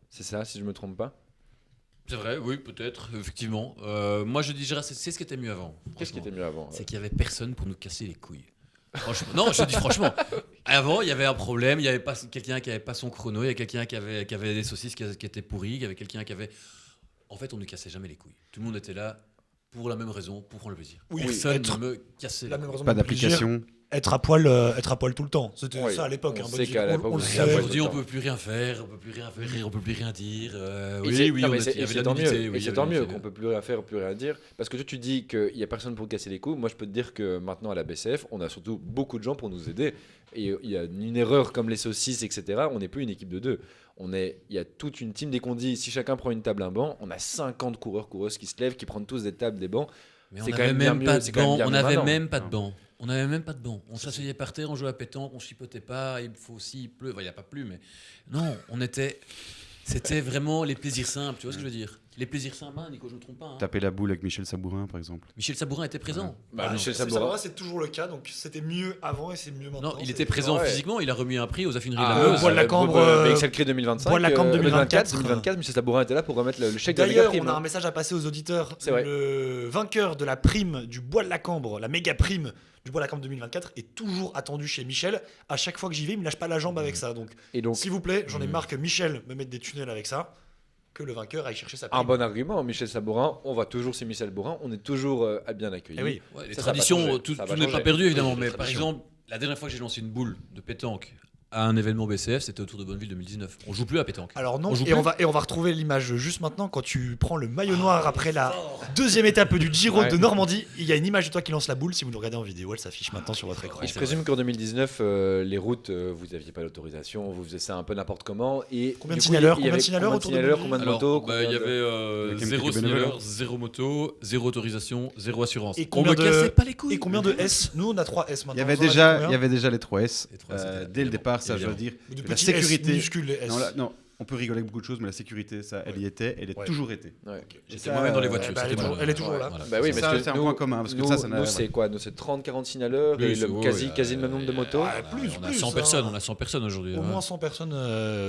C'est ça, si je ne me trompe pas? C'est vrai, oui, peut-être, effectivement. Moi, je dirais, c'est ce qui était mieux avant. Qu'est-ce qui franchement. était mieux avant? C'est qu'il n'y avait personne pour nous casser les couilles. Franchement, non, je dis franchement. Avant, il y avait un problème. Il y avait pas quelqu'un qui avait pas son chrono. Il y avait quelqu'un qui avait des saucisses qui étaient pourries. Il y avait quelqu'un qui avait. En fait, on ne cassait jamais les couilles. Tout le monde était là pour la même raison, pour prendre le plaisir. Oui, Personne être- ne me cassait La les même couilles. raison Pas de plaisir, d'application. être à poil tout le temps. C'était Oui, ça à l'époque. on hein, sait Belgique. qu'à l'époque, On le vous étiez savait. à poil. Aujourd'hui, on peut plus rien faire, on peut plus rien faire rire, on peut plus rien dire. Et Oui, c'est- oui, non, on mais a- c'est- il y avait et de c'est tant mieux. l'humilité, oui, Et il y c'est avait tant de mieux l'humilité. qu'on peut plus rien faire, plus rien dire. Parce que toi, tu dis qu'il n'y a personne pour casser les couilles. Moi, je peux te dire que maintenant, à la BCF, on a surtout beaucoup de gens pour nous aider. Et il y a une erreur comme les saucisses, etc. On n'est plus une équipe de deux. Il y a toute une team. Dès qu'on dit si chacun prend une table, un banc, on a 50 coureurs, coureuses qui se lèvent, qui prennent tous des tables, des bancs. Mais on C'est quand n'avait même bien même mieux, pas c'est de quand même banc. bien On mieux n'avait maintenant. même pas de Non. banc. On n'avait même pas de banc. On s'asseyait par terre, on jouait à pétanque, on chipotait pas. Il faut aussi, il pleut. Enfin, il n'y a pas plu, mais non, C'était vraiment les plaisirs simples. Tu vois ce que je veux dire? Les plaisirs simples, hein, Nico, je ne me trompe pas. hein. Taper la boule avec Michel Sabourin, par exemple. Michel Sabourin était présent. Bah, Michel C'est Sabourin. c'est toujours le cas. Donc c'était mieux avant et c'est mieux maintenant. Non, il c'est- était présent Ouais. physiquement. Il a remis un prix aux affineries de Ah, la Meuse. Bois de la Cambre, BXL Cri 2025. Bois de la Cambre 2024. 2024. Michel Sabourin était là pour remettre le chèque de la méga D'ailleurs, prime. on a un message à passer aux auditeurs. C'est vrai. Le vainqueur de la prime du Bois de la Cambre, la méga prime du Bois de la Cambre 2024, est toujours attendu chez Michel. À chaque fois que j'y vais, il me lâche pas la jambe avec ça. Donc, Et donc, s'il vous plaît, j'en ai marre que Michel me mette des tunnels avec ça. Que le vainqueur aille chercher sa prime. un bon argument, Michel Sabourin. On va toujours chez Michel Sabourin. On est toujours à bien accueillis. Eh oui. Ouais, les Ça va pas traditions, changer. tout Ça va n'est pas changer. perdu évidemment. Oui, Mais les par traditions. exemple, la dernière fois que j'ai lancé une boule de pétanque à un événement BCF, c'était autour de Bonneville 2019. On joue plus à pétanque. Alors non, On joue et plus. on va retrouver l'image juste maintenant quand tu prends le maillot noir après la deuxième étape du Giro Ouais. de Normandie. Il y a une image de toi qui lance la boule. Si vous nous regardez en vidéo, elle s'affiche maintenant sur votre écran. Et je présume qu'en 2019, les routes, vous n'aviez pas l'autorisation, vous faisiez ça un peu n'importe comment. Et Combien de du coup, signaleurs il y avait Combien de signaleurs autour de combien de Alors, motos bah, il y combien de- avait Il y a quand même zéro quelques bénévoles, signaleur, hein. zéro moto, zéro autorisation, zéro assurance. Et On combien me de- cassait pas les couilles. Et combien de S Nous, on a 3 S maintenant. Il y avait Vous en avez déjà, combien les 3 S. Les 3S, c'était Dès le évidemment, départ, ça, je veux évidemment. dire. De La petits sécurité. S minuscules, les S. Non, on peut rigoler avec beaucoup de choses, mais la sécurité, ça, elle y était, elle a Ouais. toujours été. Ouais. J'étais Ça, moi-même dans les euh, voitures. bah, c'était moi. elle est toujours là. Voilà. Bah oui, Ça, parce que c'est un nous- point commun, parce que nous, ça n'a- nous, c'est quoi? Nous, c'est 30-40 signaleurs Oui, et c'est- quasi ouais, le même nombre de motos. Ah, plus, on a plus, 100 hein. personnes, on a 100 personnes aujourd'hui. Au hein. moins 100 personnes.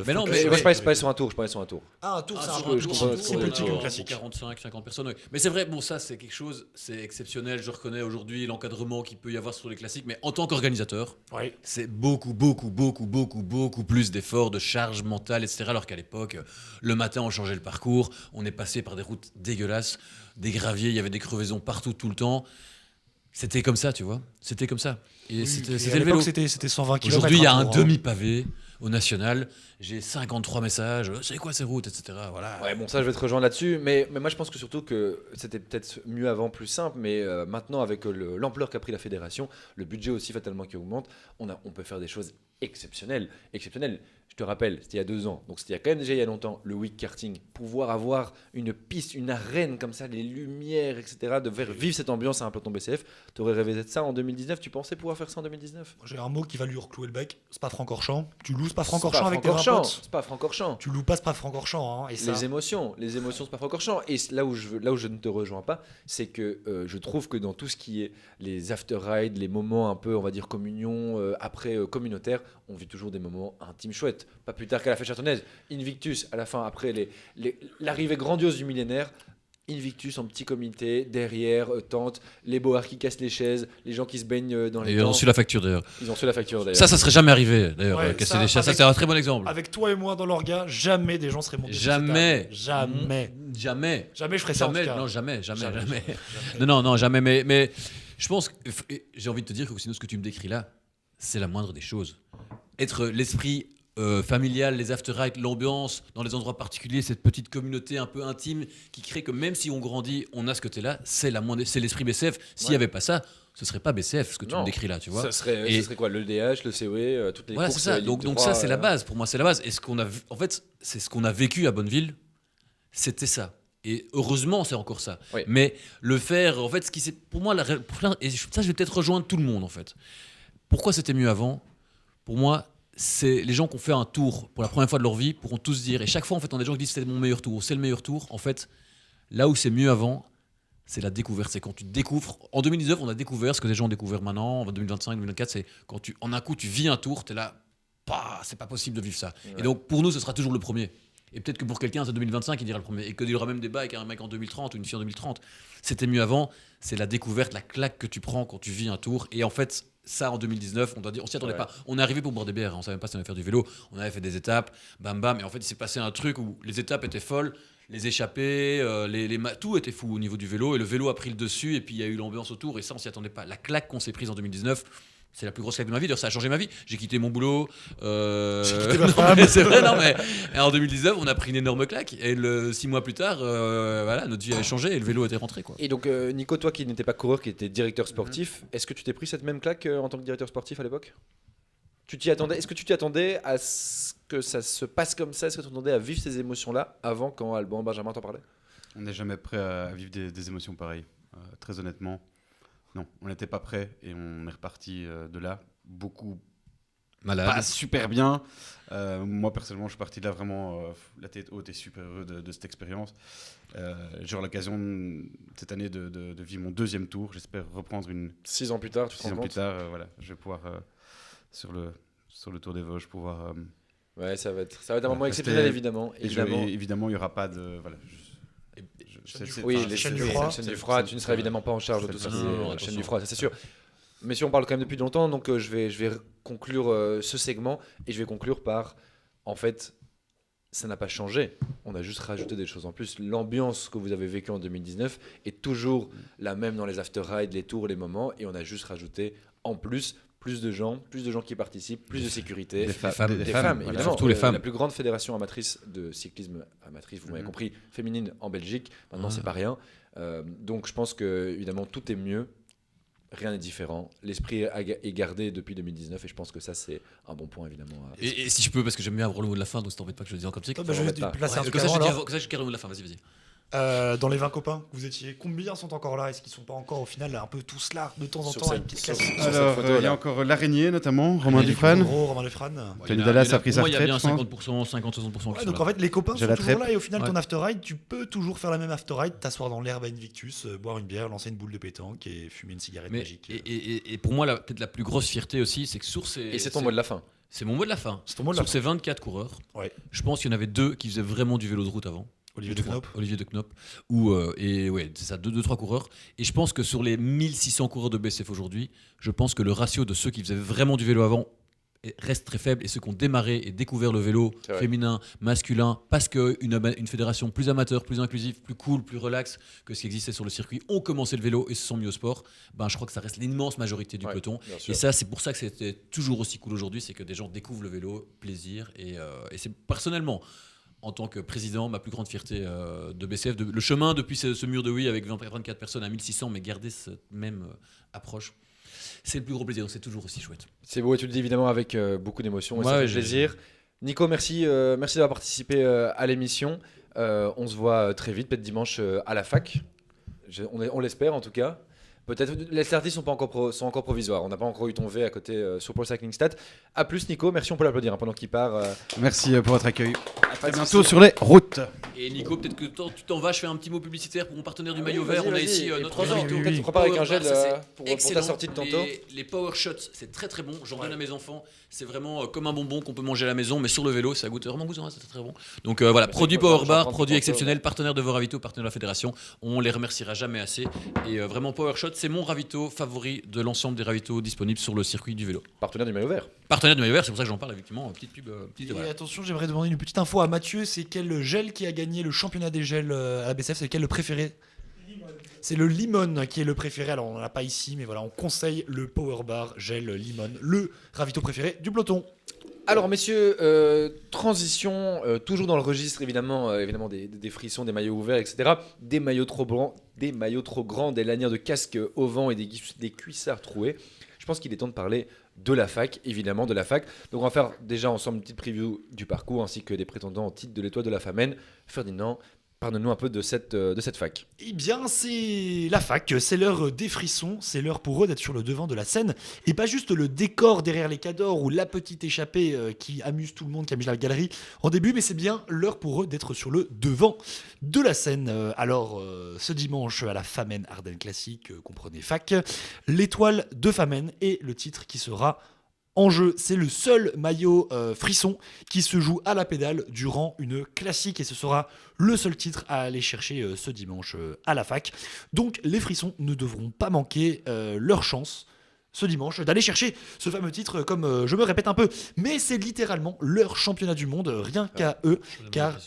Mais non, focus. mais- Moi, je parlais sur un tour. Je parlais sur un tour. Ah, un tour, Ah, c'est sur un un je tour, comprends, c'est c'est plus un petit tour, qu'un pour classique. 45, 50 personnes. Oui. Mais c'est vrai, bon, ça, c'est quelque chose, c'est exceptionnel. Je reconnais aujourd'hui l'encadrement qu'il peut y avoir sur les classiques, mais en tant qu'organisateur, Ouais. c'est beaucoup plus d'efforts, de charge mentale, etc. Alors qu'à l'époque, le matin, on changeait le parcours, on est passé par des routes dégueulasses, des graviers, il y avait des crevaisons partout, tout le temps. C'était comme ça, tu vois. C'était comme ça. Et Oui, c'était et c'était à le vélo. l'époque, c'était 120 km. Aujourd'hui, il y a un demi-pavé au national. J'ai 53 messages. C'est quoi ces routes, etc. Voilà. Ouais, bon, ça, je vais te rejoindre là-dessus. Mais moi, je pense que surtout que c'était peut-être mieux avant, plus simple. Mais maintenant, avec l'ampleur qu'a pris la fédération, le budget aussi fatalement qui augmente, on peut faire des choses exceptionnelles. Je te rappelle, c'était il y a 2 ans. Donc, c'était quand même déjà il y a longtemps, le week karting. Pouvoir avoir une piste, une arène comme ça, les lumières, etc. De faire vivre cette ambiance à un peloton BCF. Tu aurais rêvé de ça en 2019. Tu pensais pouvoir faire ça en 2019? J'ai un mot qui va lui reclouer le bec. Spa-Francorchamps. Tu loues Spa-Francorchamps avec tes 20 Spa-Francorchamps. potes. Spa-Francorchamps. Tu loues pas Spa-Francorchamps. Hein, et ça, Les émotions, c'est pas Francorchamps. Et là où je ne te rejoins pas, c'est que je trouve que dans tout ce qui est les after rides, les moments un peu, on va dire communion, après communautaire, on vit toujours des moments intimes chouettes. Pas plus tard qu'à la fête chartonnaise, Invictus à la fin, après l'arrivée grandiose du millénaire. Invictus en petit comité, derrière, tente, les boards qui cassent les chaises, les gens qui se baignent dans les Et ils ont temps. reçu la facture d'ailleurs. Ils ont reçu la facture d'ailleurs. Ça serait jamais arrivé d'ailleurs. Ouais, casser ça, des chaises. Ça, avec- c'est un très bon exemple. avec toi et moi dans l'orga, jamais des gens seraient montés. sur cette Jamais. table. Jamais. Jamais. Jamais je ferais ça. en Jamais. tout cas. Non, jamais. Jamais. Non, jamais. Mais je pense que j'ai envie de te dire que sinon, ce que tu me décris là, c'est la moindre des choses. Être l'esprit familial, les after-rides, l'ambiance dans les endroits particuliers, cette petite communauté un peu intime qui crée que même si on grandit, on a ce côté-là, c'est l'esprit BCF. S'il n'y Ouais. avait pas ça, ce serait pas BCF ce que tu Non. me décris là, tu vois. Ça serait, Et- ce serait quoi? Le DH, le COE, toutes les Voilà, courses c'est ça. Ligue Donc 3, ça, c'est la base. Pour moi, c'est la base. Et ce qu'on a, en fait, c'est ce qu'on a vécu à Bonneville. c'était ça. Et heureusement, c'est encore ça. Oui. Mais le faire, en fait, ce qui c'est pour moi, et ça, je vais peut-être rejoindre tout le monde, en fait. Pourquoi c'était mieux avant ? Pour moi, c'est les gens qui ont fait un tour pour la première fois de leur vie pourront tous dire. Et chaque fois, en fait, on a des gens qui disent c'est mon meilleur tour, c'est le meilleur tour. En fait, là où c'est mieux avant, c'est la découverte. C'est quand tu découvres. En 2019, on a découvert ce que les gens ont découvert maintenant. En 2025, 2024, c'est quand en un coup, tu vis un tour, tu es là, c'est pas possible de vivre ça. Ouais. Et donc, pour nous, ce sera toujours le premier. Et peut-être que pour quelqu'un, c'est 2025, il dira le premier. Et qu'il y aura même débat avec un mec en 2030 ou une fille en 2030. C'était mieux avant. C'est la découverte, la claque que tu prends quand tu vis un tour. Et en fait, ça, en 2019, on s'y attendait pas. On est arrivé pour boire des bières. On savait même pas si on allait faire du vélo. On avait fait des étapes, bam bam. Et en fait, il s'est passé un truc où les étapes étaient folles. Les échappées, tout était fou au niveau du vélo. Et le vélo a pris le dessus. Et puis, il y a eu l'ambiance autour. Et ça, on s'y attendait pas. La claque qu'on s'est prise en 2019, c'est la plus grosse claque de ma vie. D'ailleurs, ça a changé ma vie. J'ai quitté mon boulot. J'ai quitté ma non, femme. mais c'est vrai, non, mais en 2019, on a pris une énorme claque. Et 6 mois plus tard, voilà, notre vie avait changé et le vélo était rentré, quoi. Et donc, Nico, toi qui n'étais pas coureur, qui étais directeur sportif, est-ce que tu t'es pris cette même claque en tant que directeur sportif à l'époque ? Tu t'y attendais ? Est-ce que tu t'y attendais à ce que ça se passe comme ça ? Est-ce que tu t'attendais à vivre ces émotions-là avant, quand Alban, Benjamin t'en parlait ? On n'est jamais prêt à vivre des émotions pareilles. Très honnêtement, non, on n'était pas prêt et on est reparti de là. Beaucoup malade. Pas super bien. Moi, personnellement, je suis parti de là vraiment la tête haute et super heureux de cette expérience. J'aurai l'occasion cette année de vivre mon deuxième tour. J'espère reprendre 6 ans plus tard, tu te rends compte ? 6 ans plus tard, voilà, je vais pouvoir, sur le Tour des Vosges, pouvoir... ouais, ça va être un moment exceptionnel, évidemment. Évidemment, il n'y aura pas de... Voilà, oui, les chaînes du froid, tu ne seras évidemment pas en charge de tout ça. La chaîne du froid, ça c'est sûr. Mais si on parle quand même depuis longtemps, donc je vais conclure ce segment et je vais conclure par, en fait, ça n'a pas changé. On a juste rajouté des choses en plus. L'ambiance que vous avez vécue en 2019 est toujours la même dans les after-rides, les tours, les moments, et on a juste rajouté en plus de gens qui participent, plus de sécurité. Des femmes, voilà, évidemment. Surtout les femmes. La plus grande fédération amatrice de cyclisme, vous m'avez compris, féminine en Belgique. Maintenant, c'est pas rien. Donc, je pense que évidemment, tout est mieux. Rien n'est différent. L'esprit est gardé depuis 2019 et je pense que ça, c'est un bon point, évidemment. Et si je peux, parce que j'aime bien avoir le mot de la fin, donc si t'embêtes pas que je le dise encore comme ça. Je vais te placer un truc Comme ça, avant, je dirai le mot de la fin. Vas-y. Dans les 20 copains que vous étiez, combien sont encore là ? Est-ce qu'ils sont pas encore au final un peu tous là de temps en temps avec une petite classique ? Alors, il y a encore l'araignée notamment, Romain Dufresne. Romain Dufresne. Tony Dallas a pris sa retraite. Moi, il y a bien 50%, 50-60%. Donc en fait, les copains sont toujours là et au final, Ouais. ton after-ride, tu peux toujours faire la même after-ride, t'asseoir dans l'herbe à Invictus, boire une bière, lancer une boule de pétanque et fumer une cigarette magique. Et pour moi, peut-être la plus grosse fierté aussi, c'est que sur ces. Et c'est ton mot de la fin. C'est mon mot de la fin. C'est ton mot de la Sur ces 24 coureurs, Ouais. je pense qu'il y en avait 2 qui faisaient vraiment du vélo de route avant. Olivier de Knoop. Olivier de Knoop. Et ouais, c'est ça, 2-3 coureurs. Et je pense que sur les 1600 coureurs de BCF aujourd'hui, je pense que le ratio de ceux qui faisaient vraiment du vélo avant reste très faible. Et ceux qui ont démarré et découvert le vélo féminin, masculin, parce qu'une fédération plus amateur, plus inclusive, plus cool, plus relax que ce qui existait sur le circuit, ont commencé le vélo et se sont mis au sport, je crois que ça reste l'immense majorité du peloton. Et ça, c'est pour ça que c'était toujours aussi cool aujourd'hui, c'est que des gens découvrent le vélo, plaisir. Et c'est personnellement, en tant que président, ma plus grande fierté de BCF, le chemin depuis ce mur de oui avec 24 personnes à 1600, mais garder cette même approche, c'est le plus gros plaisir, donc c'est toujours aussi chouette. C'est beau et tu le dis évidemment avec beaucoup d'émotion et Ouais, ça fait plaisir. Nico, merci d'avoir participé à l'émission. On se voit très vite, peut-être dimanche à la fac. On l'espère en tout cas. Peut-être les starties sont encore provisoires. On n'a pas encore eu ton V à côté sur Pro Cycling Stat. À plus Nico, merci, on peut l'applaudir pendant qu'il part. Merci pour votre accueil. À très bientôt sur les routes. Et Nico, peut-être que tu t'en vas, je fais un petit mot publicitaire pour mon partenaire du maillot vert. On a ici notre ravito. On prépare avec un gel pour ta excellent. sortie de tantôt. Les Power Shots, c'est très très bon. J'en donne à mes enfants. C'est vraiment comme un bonbon qu'on peut manger à la maison, mais sur le vélo, ça goûte vraiment goût, c'est très bon. Donc voilà, produit Power Bar, produit exceptionnel, partenaire de vos ravitaux, partenaire de la fédération. On les remerciera jamais assez. Et vraiment, Power Shot, c'est mon ravito favori de l'ensemble des ravitaux disponibles sur le circuit du vélo. Partenaire du maillot vert. Partenaire du maillot vert, c'est pour ça que j'en parle, effectivement. Petite pub. Et attention, j'aimerais demander une petite info à Mathieu. C'est quel gel qui a gagné le championnat des gels à la BCF ? C'est lequel le préféré ? C'est le Limon qui est le préféré. Alors on n'en a pas ici, mais voilà, on conseille le Power Bar Gel Limon, le ravito préféré du peloton. Alors messieurs, transition, toujours dans le registre évidemment des frissons, des maillots ouverts, etc. Des maillots trop grands, des lanières de casque au vent et des cuissards troués. Je pense qu'il est temps de parler de la fac, évidemment, de la fac. Donc on va faire déjà ensemble une petite preview du parcours ainsi que des prétendants au titre de l'étoile de la Famenne. Ferdinand, Parle-nous un peu de cette fac. Eh bien, c'est la fac, c'est l'heure des frissons, c'est l'heure pour eux d'être sur le devant de la scène, et pas juste le décor derrière les cadors ou la petite échappée qui amuse tout le monde, qui amuse la galerie en début, mais c'est bien l'heure pour eux d'être sur le devant de la scène. Alors, ce dimanche à la Famenne Ardennes Classique, comprenez fac, l'étoile de Famenne est le titre qui sera en jeu. C'est le seul maillot frisson qui se joue à la pédale durant une classique et ce sera le seul titre à aller chercher ce dimanche à la fac. Donc les frissons ne devront pas manquer leur chance ce dimanche d'aller chercher ce fameux titre, comme je me répète un peu, mais c'est littéralement leur championnat du monde, rien qu'à eux, car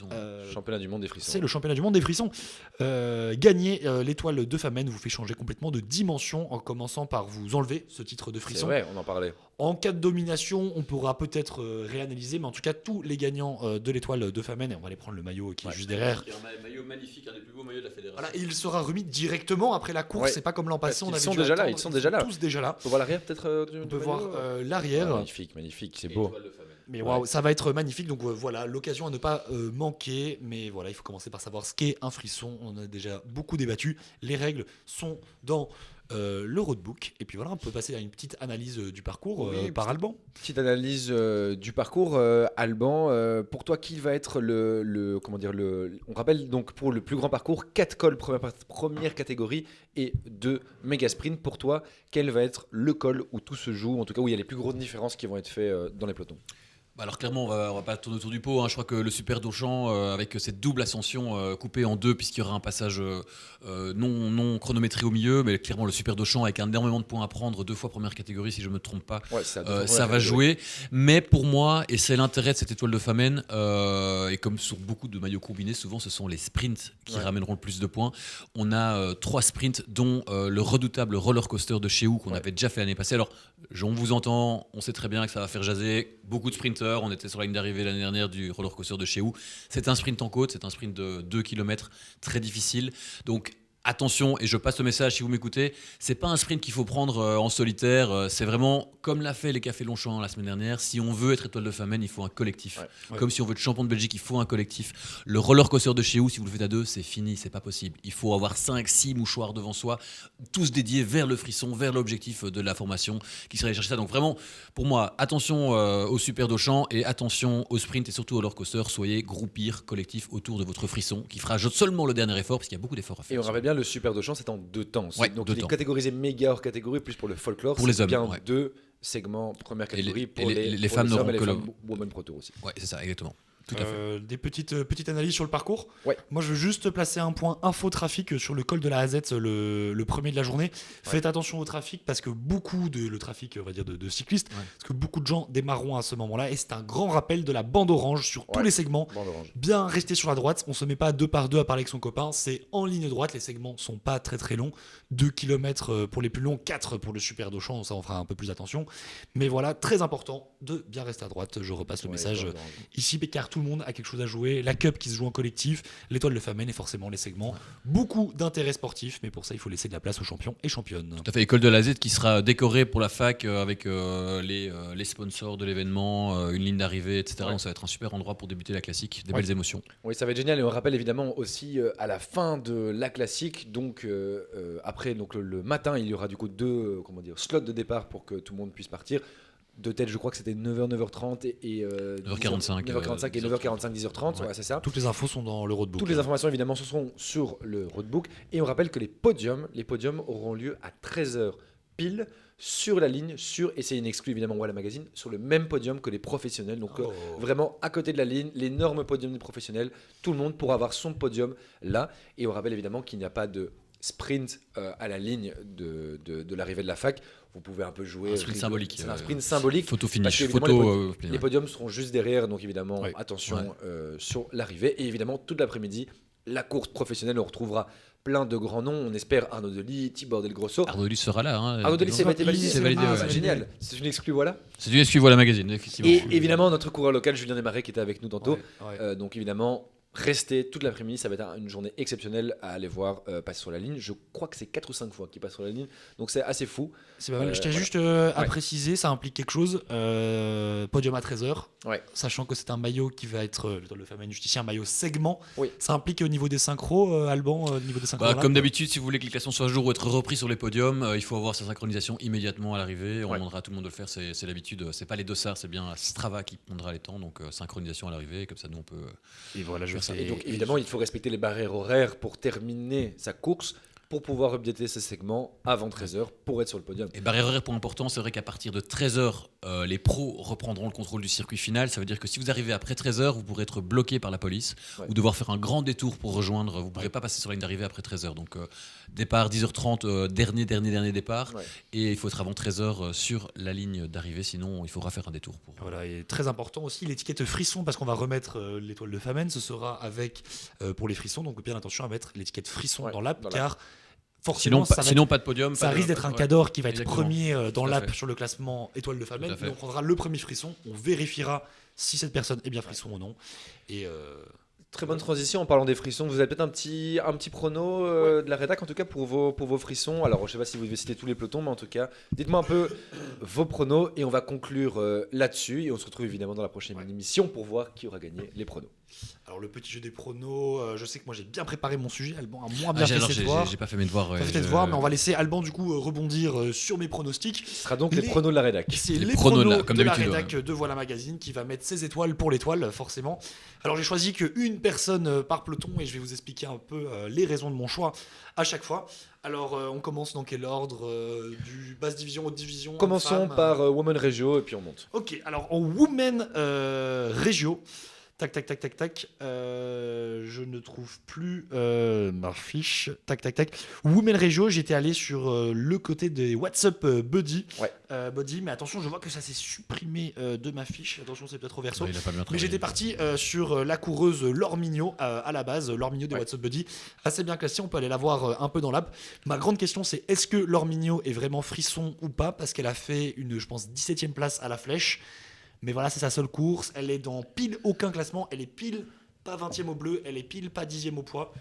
Championnat du monde des frissons. c'est le championnat du monde des frissons. Gagner l'étoile de Famenne vous fait changer complètement de dimension en commençant par vous enlever ce titre de C'est frisson. vrai, on en parlait. En cas de domination, on pourra peut-être réanalyser, mais en tout cas, tous les gagnants de l'étoile de Famenne, et on va aller prendre le maillot qui est juste derrière. Un maillot magnifique, un des plus beaux maillots de la fédération. Voilà, et il sera remis directement après la course. Ouais. C'est pas comme l'an passé, on Ils avait sont dû déjà là, attendre. ils sont déjà là. Tous déjà là. On peut voir l'arrière peut-être On peut voir l'arrière. Magnifique, magnifique, c'est beau. Mais waouh, ça va être magnifique. Donc voilà, l'occasion à ne pas manquer. Mais voilà, il faut commencer par savoir ce qu'est un frisson. On a déjà beaucoup débattu. Les règles sont dans le roadbook. Et puis voilà, on peut passer à une petite analyse du parcours par Alban. Petite analyse du parcours, Alban. Pour toi, qui va être comment dire on rappelle donc pour le plus grand parcours, 4 cols première catégorie et 2 méga sprints. Pour toi, quel va être le col où tout se joue, en tout cas où il y a les plus grosses différences qui vont être faites dans les pelotons? Alors clairement, on va pas tourner autour du pot. Hein. Je crois que le Super Dauchan, avec cette double ascension coupée en deux, puisqu'il y aura un passage non chronométré au milieu, mais clairement le Super Dauchan avec énormément de points à prendre, 2 fois première catégorie si je me trompe pas, ça va jouer. Mais pour moi, et c'est l'intérêt de cette étoile de Famenne, et comme sur beaucoup de maillots combinés, souvent ce sont les sprints qui ramèneront le plus de points. On a 3 sprints, dont le redoutable roller coaster de Chéou qu'on avait déjà fait l'année passée. Alors, on vous entend, on sait très bien que ça va faire jaser beaucoup de sprinters. On était sur la ligne d'arrivée l'année dernière du roller coaster de Chéou. C'est un sprint en côte, c'est un sprint de 2 km très difficile. Donc attention, et je passe le message si vous m'écoutez, c'est pas un sprint qu'il faut prendre en solitaire, c'est vraiment comme l'a fait les Cafés Longchamp la semaine dernière. Si on veut être étoile de Famenne, il faut un collectif. Comme si on veut être champion de Belgique, il faut un collectif. Le roller coaster de Chéou, si vous le faites à 2, c'est fini, c'est pas possible. Il faut avoir 5-6 mouchoirs devant soi, tous dédiés vers le frisson, vers l'objectif de la formation qui serait aller chercher ça. Donc vraiment, pour moi, attention au Super Dauchan et attention au sprint et surtout au roller coaster. Soyez groupir, collectif autour de votre frisson qui fera seulement le dernier effort parce qu'il y a beaucoup d'efforts à faire. Et on rappelle bien, le Super Dauchan, c'est en 2 temps. Donc il est catégorisé méga hors catégorie, plus pour le folklore. Pour les hommes, bien 2 segments première catégorie pour les femmes hommes n'auront et les que femmes Women Pro Tour aussi. Ouais, c'est ça, exactement. Tout à fait. Des petites analyses sur le parcours. Ouais. Moi, je veux juste placer un point infotrafic sur le col de la Hazette, le premier de la journée. Faites attention au trafic parce que le trafic, on va dire, de cyclistes, parce que beaucoup de gens démarreront à ce moment-là. Et c'est un grand rappel de la bande orange sur tous les segments. Bien rester sur la droite. On se met pas 2 par 2 à parler avec son copain. C'est en ligne droite. Les segments sont pas très très longs. 2 km pour les plus longs, 4 pour le Super Dauchan. Ça, on fera un peu plus attention. Mais voilà, très important de bien rester à droite. Je repasse le message ici, car tout le monde a quelque chose à jouer. La Cup qui se joue en collectif, l'étoile de Famenne et forcément les segments. Beaucoup d'intérêt sportif, mais pour ça, il faut laisser de la place aux champions et championnes. Tout à fait. École de la Z qui sera décorée pour la fac avec les sponsors de l'événement, une ligne d'arrivée, etc. Donc ça va être un super endroit pour débuter la classique. Des belles émotions. Oui, ça va être génial. Et on rappelle évidemment aussi à la fin de la classique, donc après donc le matin, il y aura du coup 2 slots de départ pour que tout le monde puisse partir. De tête, je crois que c'était 9h, 9h30 et 9h45 et 9h45, 10h30, Ouais. c'est ça. Toutes les infos sont dans le roadbook. Toutes les informations évidemment ce seront sur le roadbook. Et on rappelle que les podiums auront lieu à 13h pile sur la ligne, et c'est une exclue évidemment Voilà Magazine, sur le même podium que les professionnels. Donc vraiment à côté de la ligne, l'énorme podium des professionnels, tout le monde pourra avoir son podium là. Et on rappelle évidemment qu'il n'y a pas de sprint à la ligne de l'arrivée de la fac. Vous pouvez un peu jouer. Un sprint symbolique. C'est un sprint symbolique. Photo finish. Les podiums seront juste derrière, donc évidemment, attention sur l'arrivée. Et évidemment, toute l'après-midi, la course professionnelle, on retrouvera plein de grands noms. On espère Arnaud Delis, Tibor Del Grosso. Arnaud Delis sera là. Arnaud Delis, c'est validé. C'est validé. C'est génial. C'est une exclue, voilà. C'est une exclue Voilà Magazine, effectivement. Et évidemment, notre coureur local, Julien Desmarais, qui était avec nous tantôt. Donc évidemment, rester toute l'après-midi. Ça va être une journée exceptionnelle à aller voir passer sur la ligne. Je crois que c'est 4 ou 5 fois qu'il passe sur la ligne, donc c'est assez fou. C'est pas mal. Je tiens voilà. juste à préciser, ça implique quelque chose. Podium à 13h, sachant que c'est un maillot qui va être le fameux justicier, un maillot segment. Ça implique au niveau des synchros, Alban, au niveau des synchros. Comme d'habitude, si vous voulez que les classements soient à jour ou être repris sur les podiums, il faut avoir sa synchronisation immédiatement à l'arrivée. On demandera à tout le monde de le faire, c'est l'habitude. C'est pas les dossards, c'est bien Strava qui prendra les temps, donc synchronisation à l'arrivée, comme ça nous on peut. Et voilà, je sais. Et donc évidemment, il faut respecter les barrières horaires pour terminer sa course, pour pouvoir updater ses segments avant 13h pour être sur le podium. Et barrière horaire, point important, c'est vrai qu'à partir de 13h, les pros reprendront le contrôle du circuit final. Ça veut dire que si vous arrivez après 13h, vous pourrez être bloqué par la police ou devoir faire un grand détour pour rejoindre. Vous ne pourrez pas passer sur la ligne d'arrivée après 13h. Donc départ 10h30, dernier départ. Et il faut être avant 13h sur la ligne d'arrivée, sinon il faudra faire un détour. Voilà, et très important aussi, l'étiquette frisson, parce qu'on va remettre l'étoile de Famen, ce sera avec, pour les frissons, donc bien attention à mettre l'étiquette frisson dans l'app, car forcément, sinon pas de podium. Ça risque d'être un cador qui va être Exactement. premier dans l'app sur le classement étoile de Famen. On prendra le premier frisson, on vérifiera si cette personne est bien frisson ou non. Et très bonne transition en parlant des frissons. Vous avez peut-être un petit prono de la rédac, en tout cas pour vos frissons. Alors je ne sais pas si vous devez citer tous les pelotons, mais en tout cas, dites-moi un peu vos pronos et on va conclure là-dessus. Et on se retrouve évidemment dans la prochaine émission pour voir qui aura gagné les pronos. Alors le petit jeu des pronos, je sais que moi j'ai bien préparé mon sujet, Alban a moins bien fait ses devoirs. J'ai pas fait mes devoirs. Mais on va laisser Alban du coup rebondir sur mes pronostics. Ce sera donc les pronos de la rédac. C'est les pronos de la rédac de Voilà Magazine qui va mettre ses étoiles pour l'étoile forcément. Alors j'ai choisi qu'une personne par peloton et je vais vous expliquer un peu les raisons de mon choix à chaque fois. Alors on commence dans quel ordre du basse division, haute division? Commençons par Women Regio et puis on monte. Ok, alors en Women Regio. Tac. Je ne trouve plus ma fiche. Tac. Women Regio, j'étais allé sur le côté des WhatsApp Buddy. Buddy, mais attention, je vois que ça s'est supprimé de ma fiche. Attention, c'est peut-être au verso. Mais j'étais parti sur la coureuse Laure Mignot à la base. Laure Mignot des WhatsApp Buddy. Assez bien classée, on peut aller la voir un peu dans l'app. Ma grande question, c'est est-ce que Laure Mignot est vraiment frisson ou pas? Parce qu'elle a fait une, je pense, 17e place à la flèche. Mais voilà, c'est sa seule course. Elle est dans pile aucun classement. Elle est pile pas 20e au bleu. Elle est pile pas 10e au poids.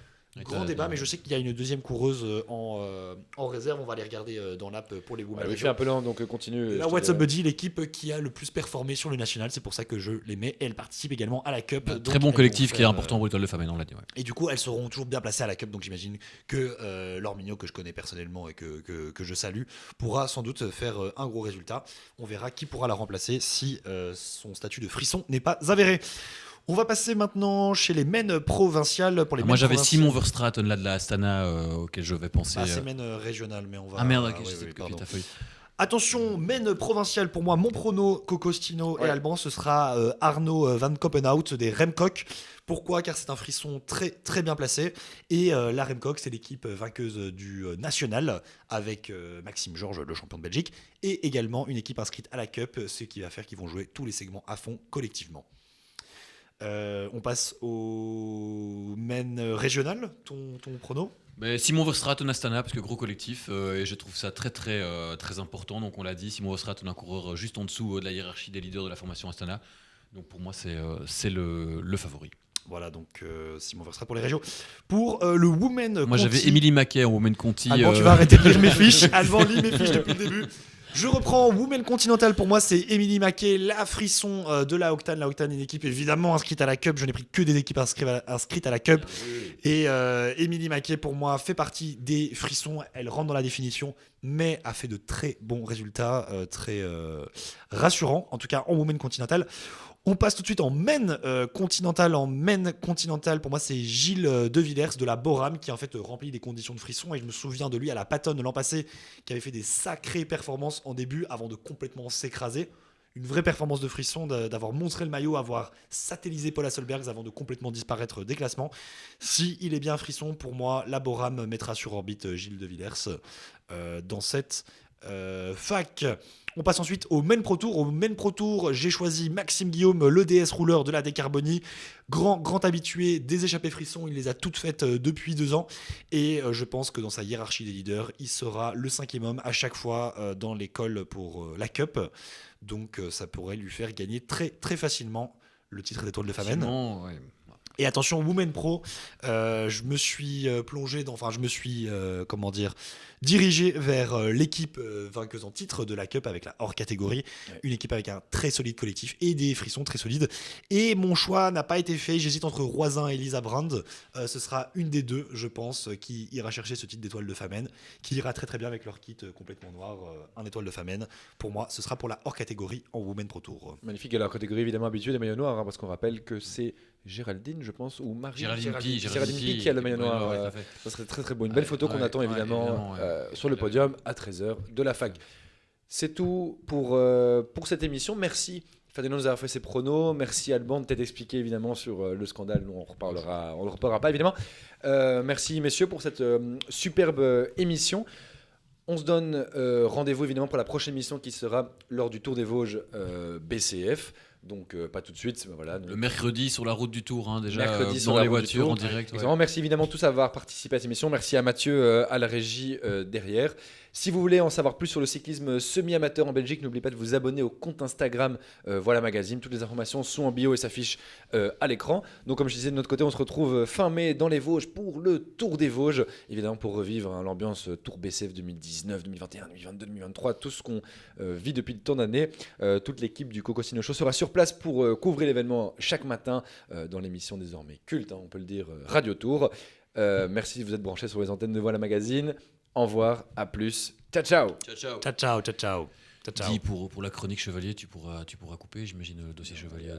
Grand débat, mais je sais qu'il y a une deuxième coureuse en réserve. On va aller regarder dans l'app pour les Women. Il fait un peu lent, donc continue. La WhatsApp Buddy, l'équipe qui a le plus performé sur le national. C'est pour ça que je les mets. Et elle participe également à la Cup. Très bon collectif qui est important pour l'étoile de Famen, on l'a dit. Et du coup, elles seront toujours bien placées à la Cup. Donc j'imagine que Laure Mignot, que je connais personnellement et que je salue, pourra sans doute faire un gros résultat. On verra qui pourra la remplacer si son statut de frisson n'est pas avéré. On va passer maintenant chez les men provinciales. Pour les moi j'avais Simon Verstraeten là de la Astana auquel je vais penser. C'est men régional, mais on va. Ah merde, ok, j'ai copié ta feuille. Attention, men provincial pour moi, mon prono, Cocostino et Alban, ce sera Arnaud Van Koppenhout des Remcock. Pourquoi? Car c'est un frisson très, très bien placé. Et la Remcock, c'est l'équipe vainqueuse du national avec Maxime Georges, le champion de Belgique. Et également une équipe inscrite à la Cup, ce qui va faire qu'ils vont jouer tous les segments à fond collectivement. On passe au men régional, ton prono? Simon Verstraeten Astana, parce que gros collectif, et je trouve ça très très très important. Donc on l'a dit, Simon Verstraeten, un coureur juste en dessous de la hiérarchie des leaders de la formation Astana. Donc pour moi c'est le favori. Voilà, donc Simon Verstraeten pour les régions. Pour le Women Moi j'avais Émilie Maquet en Women Conti. Alban, tu vas arrêter de lire mes fiches. Alban lit mes fiches depuis le début. Je reprends Women Continental. Pour moi, c'est Émilie Maquet, la frisson de la Octane. La Octane est une équipe évidemment inscrite à la Cup. Je n'ai pris que des équipes inscrites à la Cup. Et Émilie Maquet, pour moi, fait partie des frissons. Elle rentre dans la définition, mais a fait de très bons résultats, très rassurants, en tout cas en Women Continental. On passe tout de suite en men continental. En men continental, pour moi, c'est Gilles De Villers de la Boram qui en fait remplit des conditions de frisson. Et je me souviens de lui à la Pattonne l'an passé qui avait fait des sacrées performances en début avant de complètement s'écraser. Une vraie performance de frisson, d'avoir montré le maillot, avoir satellisé Paul Hasselbergs avant de complètement disparaître des classements. Si il est bien frisson, pour moi, la Boram mettra sur orbite Gilles De Villers dans cette fac. On passe ensuite au Men Pro Tour. Au Men Pro Tour, j'ai choisi Maxime Guillaume, le DS rouleur de la Décarbonie. Grand habitué des échappées frissons. Il les a toutes faites depuis 2 ans. Et je pense que dans sa hiérarchie des leaders, il sera le 5e homme à chaque fois dans l'école pour la Cup. Donc ça pourrait lui faire gagner très, très facilement le titre d'étoile de Famen. Et attention, Women Pro, je me suis dirigé vers l'équipe vainqueuse en titre de la Cup avec la hors catégorie, une équipe avec un très solide collectif et des frissons très solides. Et mon choix n'a pas été fait, j'hésite entre Roisin et Lisa Brand. Ce sera une des deux, je pense, qui ira chercher ce titre d'étoile de Famen, qui ira très très bien avec leur kit complètement noir, un étoile de Famen. Pour moi, ce sera pour la hors catégorie en Women Pro Tour. Magnifique, et la catégorie évidemment habituée des maillots noirs, parce qu'on rappelle que c'est Géraldine, je pense, ou Marie Géraldine Pi qui a le maillot noir. Ça serait très très beau. Une belle photo qu'on attend évidemment sur le podium à 13h de la FAC. C'est tout pour cette émission. Merci Ferdinand nous avoir fait ses pronos. Merci Alban de t'être expliqué évidemment sur le scandale. Nous, on ne reparlera pas évidemment. Merci messieurs pour cette superbe émission. On se donne rendez-vous évidemment pour la prochaine émission qui sera lors du Tour des Vosges BCF. Donc pas tout de suite, voilà. Le mercredi sur la route du Tour, hein, déjà mercredi dans les voitures en direct. Ouais. Merci évidemment tous d'avoir participé à cette émission. Merci à Mathieu à la régie derrière. Si vous voulez en savoir plus sur le cyclisme semi-amateur en Belgique, n'oubliez pas de vous abonner au compte Instagram Voilà Magazine. Toutes les informations sont en bio et s'affichent à l'écran. Donc comme je disais, de notre côté, on se retrouve fin mai dans les Vosges pour le Tour des Vosges. Évidemment pour revivre l'ambiance Tour BCF 2019, 2021, 2022, 2023, tout ce qu'on vit depuis tant d'années. Toute l'équipe du Cocosino Show sera sur place pour couvrir l'événement chaque matin dans l'émission désormais culte, on peut le dire, Radio Tour. Merci de vous être branchés sur les antennes de Voilà Magazine. Au revoir, à plus. Ciao, ciao. Ciao, ciao. Ciao, ciao, ciao, ciao. Ciao, ciao. Dis, pour la chronique chevalier, tu pourras couper, j'imagine, le dossier chevalier.